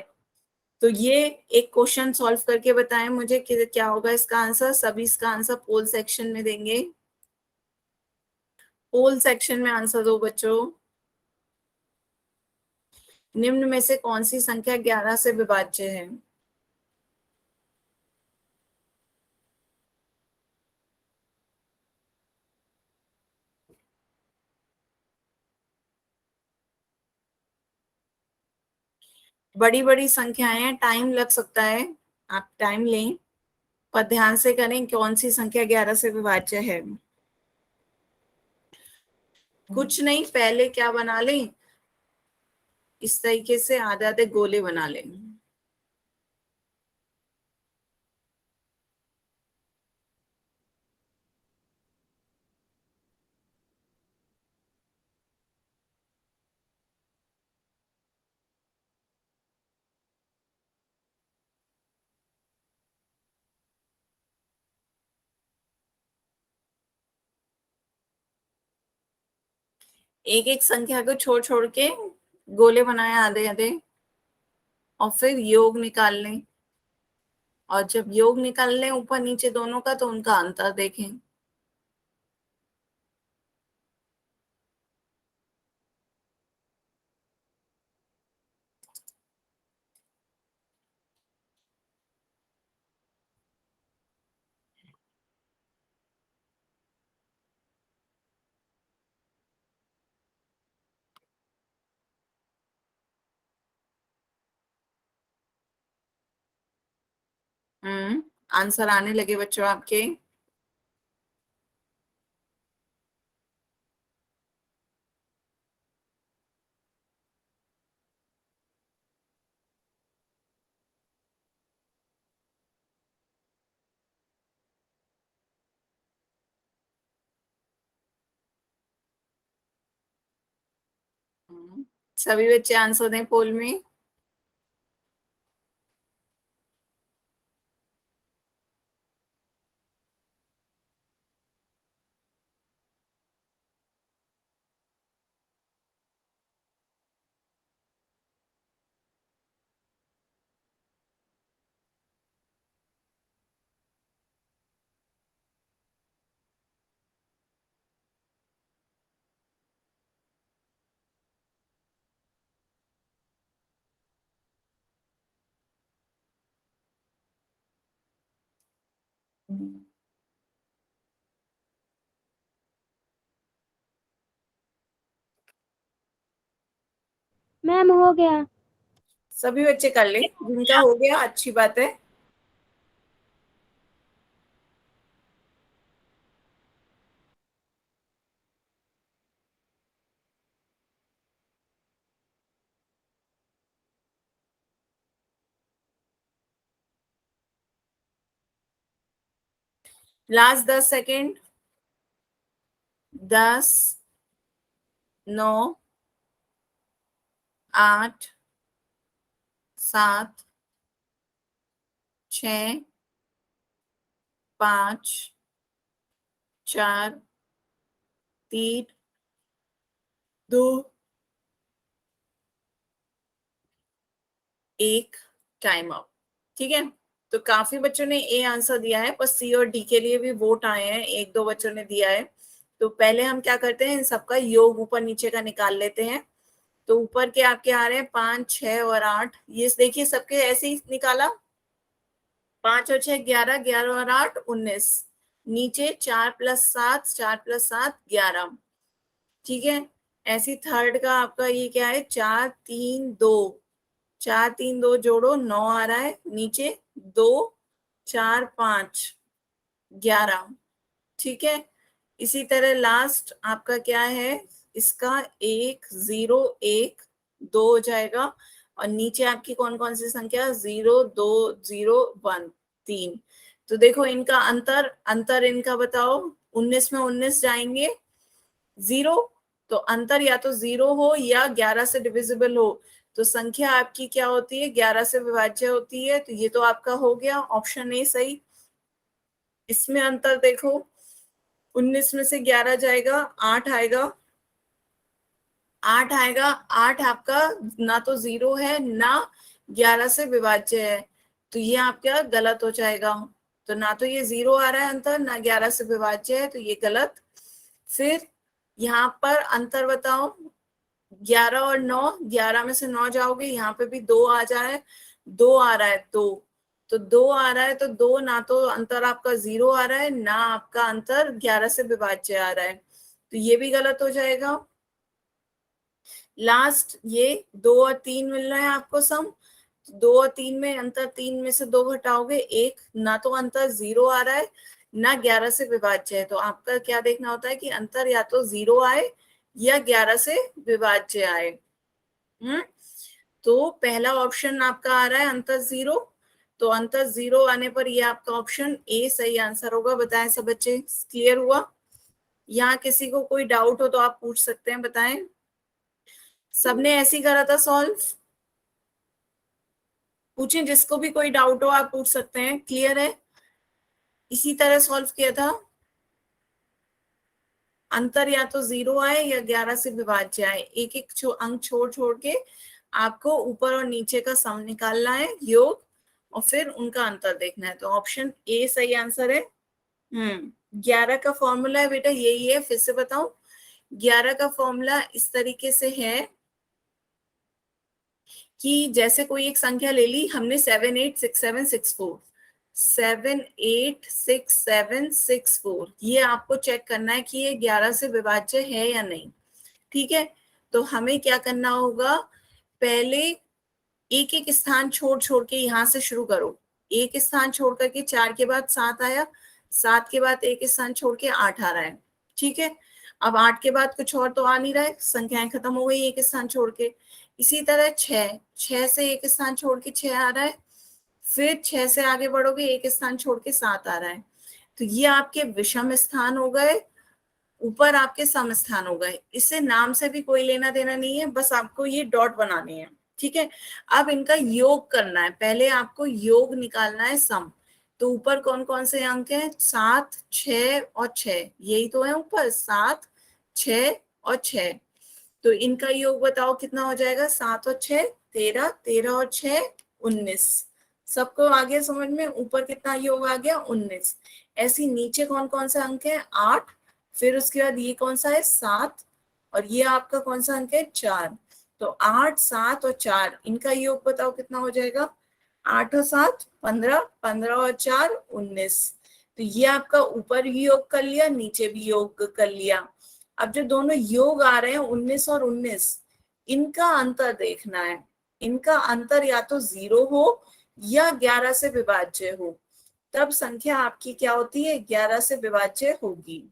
तो ये एक क्वेश्चन सॉल्व करके बताएं मुझे कि क्या होगा इसका आंसर। सभी इसका आंसर पोल सेक्शन में देंगे। पोल सेक्शन में आंसर दो बच्चों। निम्न में से कौन सी संख्या 11 से विभाज्य है? बड़ी बड़ी संख्याएं हैं, टाइम लग सकता है, आप टाइम लें, पर ध्यान से करें कौन सी संख्या 11 से विभाज्य है। कुछ नहीं, पहले क्या बना लें, इस तरीके से आधे आधे गोले बना लें। एक एक संख्या को छोड़ छोड़ के गोले बनाए आधे आधे, और फिर योग निकाल लें, और जब योग निकाल लें ऊपर नीचे दोनों का, तो उनका अंतर देखें। आंसर आने लगे बच्चों आपके। सभी बच्चे आंसर दें पोल में। मैम हो गया। सभी बच्चे कर लें, जिनका हो गया अच्छी बात है। Last 10 second. 10, 9, 8, 7, 6, 5, 4, 3, 2, 1, time up. ठीक है, तो काफी बच्चों ने ए आंसर दिया है, पर सी और डी के लिए भी वोट आए हैं, एक दो बच्चों ने दिया है। तो पहले हम क्या करते हैं, इन सबका योग ऊपर नीचे का निकाल लेते हैं। तो ऊपर के आपके आ रहे हैं 5, 6 और 8, ये देखिए सबके ऐसे ही निकाला। 5 और 6 11, 11 और 8 19। नीचे 4 + 7, 4 + 7 11। ठीक है, ऐसी थर्ड का आपका ये क्या है, 4 3 2, 4 3 2 जोड़ो 9 आ रहा है, नीचे 2 4 5 11। ठीक है, इसी तरह लास्ट आपका क्या है, इसका 1 0 1 2 हो जाएगा। और नीचे आपकी कौन कौन सी संख्या, 0, 2, 0, 1, 3। तो देखो इनका अंतर, अंतर इनका बताओ, 19 में 19 जाएंगे 0, तो अंतर या तो 0 हो या 11 से डिविजिबल हो। तो संख्या आपकी क्या होती है, 11 से विभाज्य होती है। तो ये तो आपका हो गया ऑप्शन ए सही। इसमें अंतर देखो, 19 में से 11 जाएगा, 8 आएगा, 8 आएगा, 8 आपका ना तो 0 है ना 11 से विभाज्य है, तो ये आपका गलत हो जाएगा। तो ना तो ये 0 आ रहा है अंतर, ना 11 से विभाज्य है, तो ये गलत। फिर यहाँ पर अंतर बताओ, 11 और 9, 11 में से 9 जाओगे, यहाँ पे भी 2 आ जाए, 2 आ रहा है, 2, तो 2 आ रहा है, तो 2 ना तो अंतर आपका 0 आ रहा है, ना आपका अंतर 11 से विभाज्य आ रहा है, तो ये भी गलत हो जाएगा। लास्ट ये 2 और 3 मिल रहा है आपको सम, 2 और 3 में अंतर, 3 में से 2 घटाओगे 1, ना तो अंतर 0 आ रहा है ना 11 से विभाज्य है, तो आपका क्या देखना होता है कि अंतर या तो 0 आए या 11 से विभाज्य आए। तो पहला ऑप्शन आपका आ रहा है अंतर 0, तो अंतर 0 आने पर ये आपका ऑप्शन ए सही आंसर होगा। बताएं सब बच्चे, क्लियर हुआ? यहाँ किसी को कोई डाउट हो तो आप पूछ सकते हैं, बताएं। सबने ऐसे ही करा था सॉल्व? पूछें, जिसको भी कोई डाउट हो आप पूछ सकते हैं, क्लियर है? इसी तरह सॉल्व किया था। अंतर या तो 0 आए या 11 से विभाज्य आए, एक एक अंक छोड़ छोड़ के आपको ऊपर और नीचे का सम निकालना है, योग, और फिर उनका अंतर देखना है। तो ऑप्शन ए सही आंसर है। 11 का फॉर्मूला है बेटा यही है, फिर से बताऊं, 11 का फॉर्मूला इस तरीके से है कि जैसे कोई एक संख्या ले ली हमने, 786764, 786764, ये आपको चेक करना है कि ये 11 से विभाज्य है या नहीं। ठीक है, तो हमें क्या करना होगा, पहले एक एक स्थान छोड़ छोड़ के यहां से शुरू करो। एक स्थान छोड़ करके 4 के बाद 7 आया, 7 के बाद एक स्थान छोड़ के 8 आ रहा है। ठीक है, अब 8 के बाद कुछ और तो आ नहीं रहा है, संख्याएं खत्म हो गई एक स्थान छोड़ के। इसी तरह 6, 6 से एक स्थान छोड़ के 6 आ रहा है, फिर 6 से आगे बढ़ोगे एक स्थान छोड़ के 7 आ रहा है, तो ये आपके विषम स्थान हो गए, ऊपर आपके सम स्थान हो गए। इससे नाम से भी कोई लेना देना नहीं है, बस आपको ये डॉट बनाने हैं। ठीक है, अब इनका योग करना है, पहले आपको योग निकालना है सम। तो ऊपर कौन कौन से अंक हैं, 7, 6 और 6, यही तो है ऊपर, 7, 6 और 6। तो इनका योग बताओ कितना हो जाएगा, 7 और 6 13, 13 और 6 19। सबको आ गया समझ में, ऊपर कितना योग आ गया 19। ऐसी नीचे कौन कौन सा अंक है, 8, फिर उसके बाद ये कौन सा है 7, और ये आपका कौन सा अंक है 4। तो 8, 7 और 4, इनका योग बताओ कितना हो जाएगा, 8 और 7 15, 15 और 4 19। तो ये आपका ऊपर भी योग कर लिया, नीचे भी योग कर लिया। अब जो दोनों योग आ रहे हैं 19 और 19, इनका अंतर देखना है। इनका अंतर या तो 0 हो या 11 से विभाज्य हो, तब संख्या आपकी क्या होती है, 11 से विभाज्य होगी।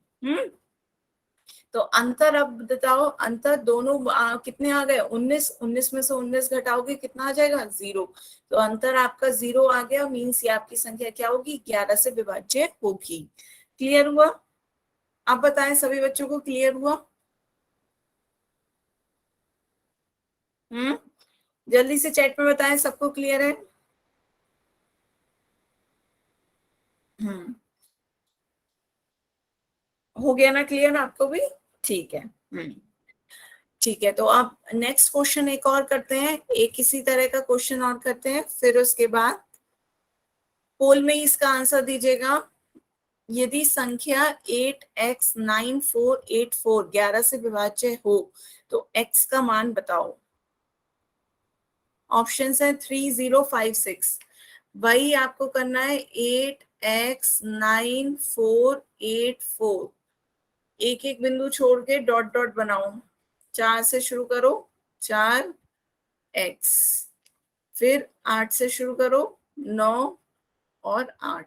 तो अंतर अब बताओ, अंतर दोनों कितने आ गए, 19, 19 में से 19 घटाओगे कितना आ जाएगा, 0। तो अंतर आपका 0 आ गया, मीन्स ये आपकी संख्या क्या होगी, 11 से विभाज्य होगी। क्लियर हुआ? आप बताएं सभी बच्चों को क्लियर हुआ? हम्म, जल्दी से चैट में बताएं सबको क्लियर है। हम्म, हो गया ना क्लियर आपको भी? ठीक है। ठीक है, तो आप नेक्स्ट क्वेश्चन एक और करते हैं, एक इसी तरह का क्वेश्चन और करते हैं, फिर उसके बाद पोल में ही इसका आंसर दीजिएगा। यदि संख्या 8x9484 11 से विभाज्य हो तो x का मान बताओ। ऑप्शन है 3056। वही आपको करना है, 8x9484, एक एक बिंदु छोड़ के डॉट डॉट बनाओ, 4 से शुरू करो, 4x, फिर 8 से शुरू करो, 9 और 8,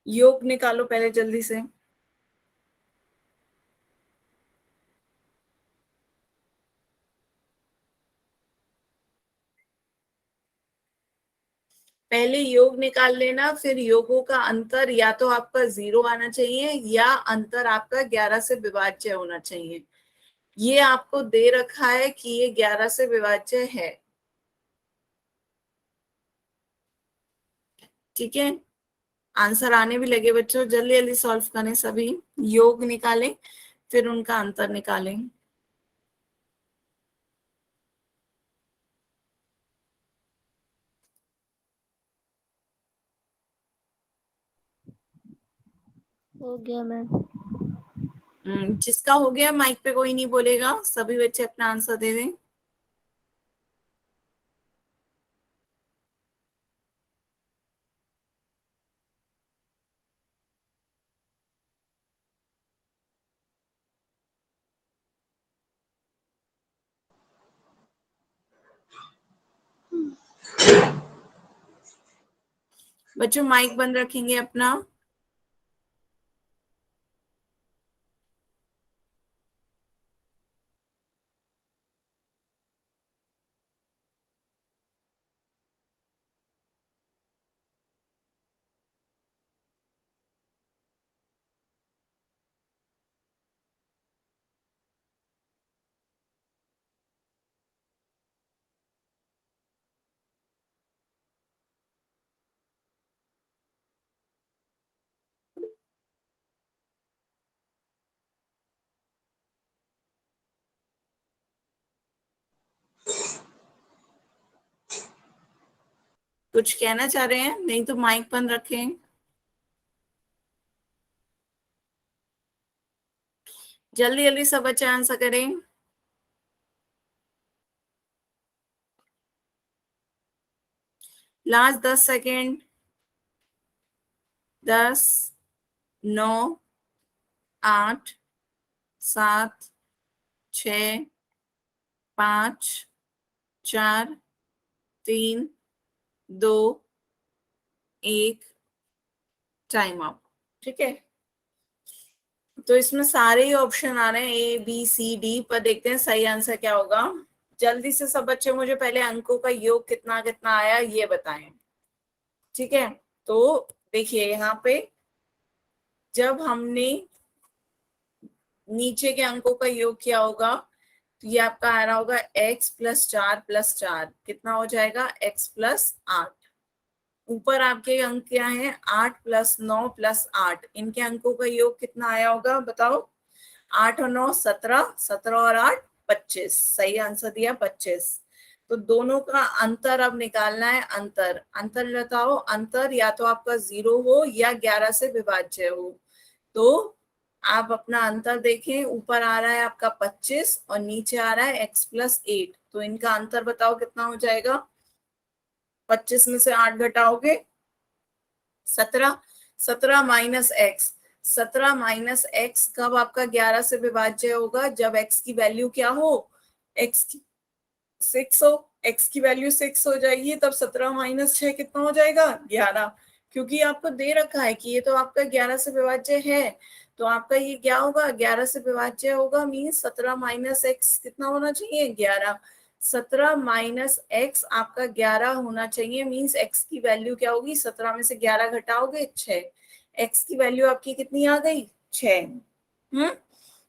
योग निकालो पहले जल्दी से। पहले योग निकाल लेना, फिर योगों का अंतर या तो आपका 0 आना चाहिए या अंतर आपका 11 से विभाज्य होना चाहिए। ये आपको दे रखा है कि ये 11 से विभाज्य है। ठीक है, आंसर आने भी लगे बच्चों, जल्दी जल्दी सॉल्व करें सभी, योग निकालें फिर उनका अंतर निकालें। हो गया मैम। जिसका हो गया माइक पे कोई नहीं बोलेगा, सभी बच्चे अपना आंसर दे दें। बच्चों माइक बंद रखेंगे अपना। कुछ कहना चाह रहे हैं? नहीं तो माइक बंद रखें। जल्दी जल्दी सब बच्चे आंसर करें। Last 10 second. 10, 9, 8, 7, 6, 5, 4, 3, 2, 1, time up. ठीक है, तो इसमें सारे ही ऑप्शन आ रहे हैं ए बी सी डी, पर देखते हैं सही आंसर क्या होगा। जल्दी से सब बच्चे मुझे पहले अंकों का योग कितना कितना आया ये बताएं। ठीक है, तो देखिए यहाँ पे जब हमने नीचे के अंकों का योग किया होगा तो ये आपका आ रहा होगा x+4+4, कितना हो जाएगा x+8। ऊपर आपके अंक क्या है 8+9+8, इनके अंकों का योग कितना आया होगा बताओ। 8 और 9 17, 17 और 8 25, सही आंसर दिया 25। तो दोनों का अंतर अब निकालना है। अंतर अंतर बताओ, अंतर या तो आपका 0 हो या 11 से विभाज्य हो। तो आप अपना अंतर देखें, ऊपर आ रहा है आपका 25 और नीचे आ रहा है x+8, तो इनका अंतर बताओ कितना हो जाएगा। 25 में से 8 घटाओगे 17, 17 माइनस एक्स, 17 माइनस एक्स कब आपका 11 से विभाज्य होगा, जब x की वैल्यू क्या हो, x की 6 हो। x की वैल्यू 6 हो जाएगी, तब 17 माइनस 6 कितना हो जाएगा 11। क्योंकि आपको दे रखा है कि ये तो आपका 11 से विभाज्य है, तो आपका ये क्या होगा 11 से विभाज्य होगा, मीन्स 17 माइनस एक्स कितना होना चाहिए 11। 17 माइनस एक्स आपका 11 होना चाहिए, मीन्स एक्स की वैल्यू क्या होगी, 17 में से 11 घटाओगे 6, एक्स की वैल्यू आपकी कितनी आ गई 6।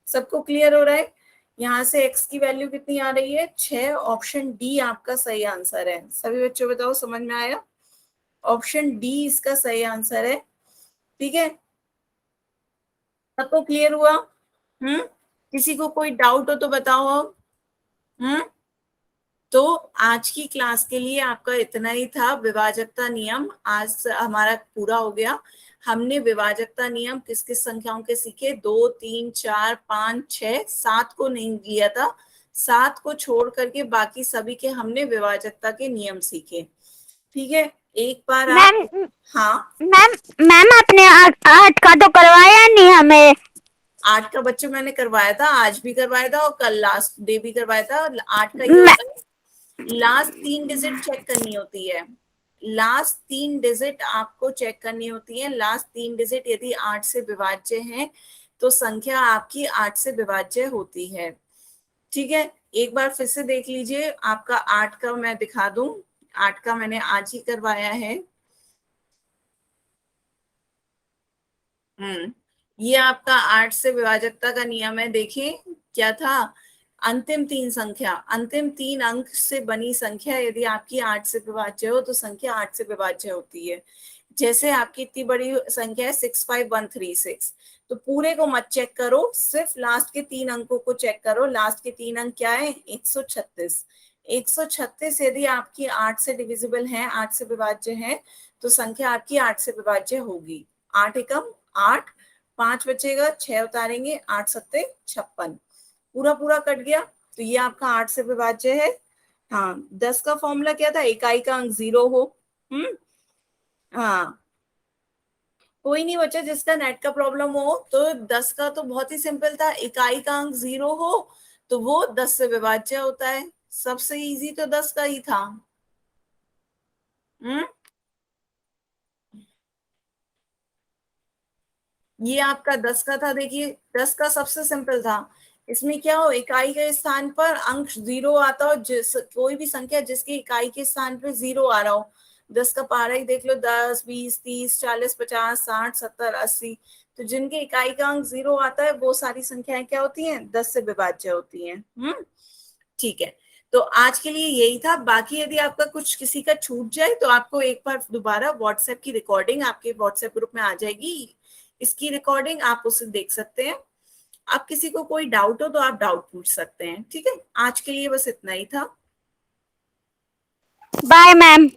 सबको क्लियर हो रहा है। यहाँ से x की वैल्यू कितनी आ रही है 6, ऑप्शन डी आपका सही आंसर है। सभी बच्चों बताओ समझ में आया, ऑप्शन डी इसका सही आंसर है। ठीक है, सबको क्लियर हुआ। किसी को कोई डाउट हो तो बताओ अब। तो आज की क्लास के लिए आपका इतना ही था, विभाजकता नियम आज हमारा पूरा हो गया। हमने विभाजकता नियम किस किस संख्याओं के सीखे, 2, 3, 4, 5, 6, 7 को नहीं लिया था, 7 को छोड़ करके बाकी सभी के हमने विभाजकता के नियम सीखे। ठीक है, एक बार आप मैम हाँ मैम मैम आपने 8 का तो करवाया नहीं हमें। 8 का बच्चों मैंने करवाया था, आज भी करवाया था और कल लास्ट डे भी करवाया था। 8 का ये होता है लास्ट 3 डिजिट चेक करनी होती है, लास्ट 3 डिजिट आपको चेक करनी होती है। लास्ट 3 डिजिट यदि 8 से विभाज्य है तो संख्या आपकी 8 से विभाज्य होती है। ठीक है, एक बार फिर से देख लीजिए, आपका 8 का मैं दिखा दूं, 8 का मैंने आज ही करवाया है। ये आपका 8 से विभाजकता का नियम है। देखिए क्या था, अंतिम 3 संख्या, अंतिम 3 अंक से बनी संख्या यदि आपकी 8 से विभाज्य हो तो संख्या 8 से विभाज्य होती है। जैसे आपकी इतनी बड़ी संख्या है 65136, तो पूरे को मत चेक करो, सिर्फ लास्ट के 3 अंकों को चेक करो। लास्ट के 3 अंक क्या है? 136। 136 यदि आपकी 8 से डिविजिबल है, 8 से विभाज्य है, तो संख्या आपकी 8 से विभाज्य होगी। 8 एकम 8, 5 बचेगा, 6 उतारेंगे, 8 सत्ते 56, पूरा पूरा कट गया, तो ये आपका 8 से विभाज्य है। हाँ, 10 का फॉर्मूला क्या था? इकाई का अंक 0 हो। हाँ, कोई नहीं बच्चा जिसका नेट का प्रॉब्लम हो, तो 10 का तो बहुत ही सिंपल था, इकाई का अंक 0 हो तो वो 10 से विभाज्य होता है। सबसे इजी तो 10 का ही था। हम्म ये आपका 10 का था। देखिए 10 का सबसे सिंपल था, इसमें क्या हो, इकाई के स्थान पर अंक 0 आता हो, जिस कोई भी संख्या जिसकी इकाई के स्थान पर 0 आ रहा हो। 10 का पारा ही देख लो, 10, 20, 30, 40, 50, 60, 70, 80, तो जिनके इकाई का अंक 0 आता है वो सारी संख्याएं क्या होती हैं? 10 से विभाज्य होती हैं। ठीक है, तो आज के लिए यही था। बाकी यदि आपका कुछ किसी का छूट जाए तो आपको एक बार दोबारा व्हाट्सएप की रिकॉर्डिंग आपके व्हाट्सएप ग्रुप में आ जाएगी, इसकी रिकॉर्डिंग आप उसे देख सकते हैं। आप किसी को कोई डाउट हो तो आप डाउट पूछ सकते हैं। ठीक है, आज के लिए बस इतना ही था। Bye ma'am.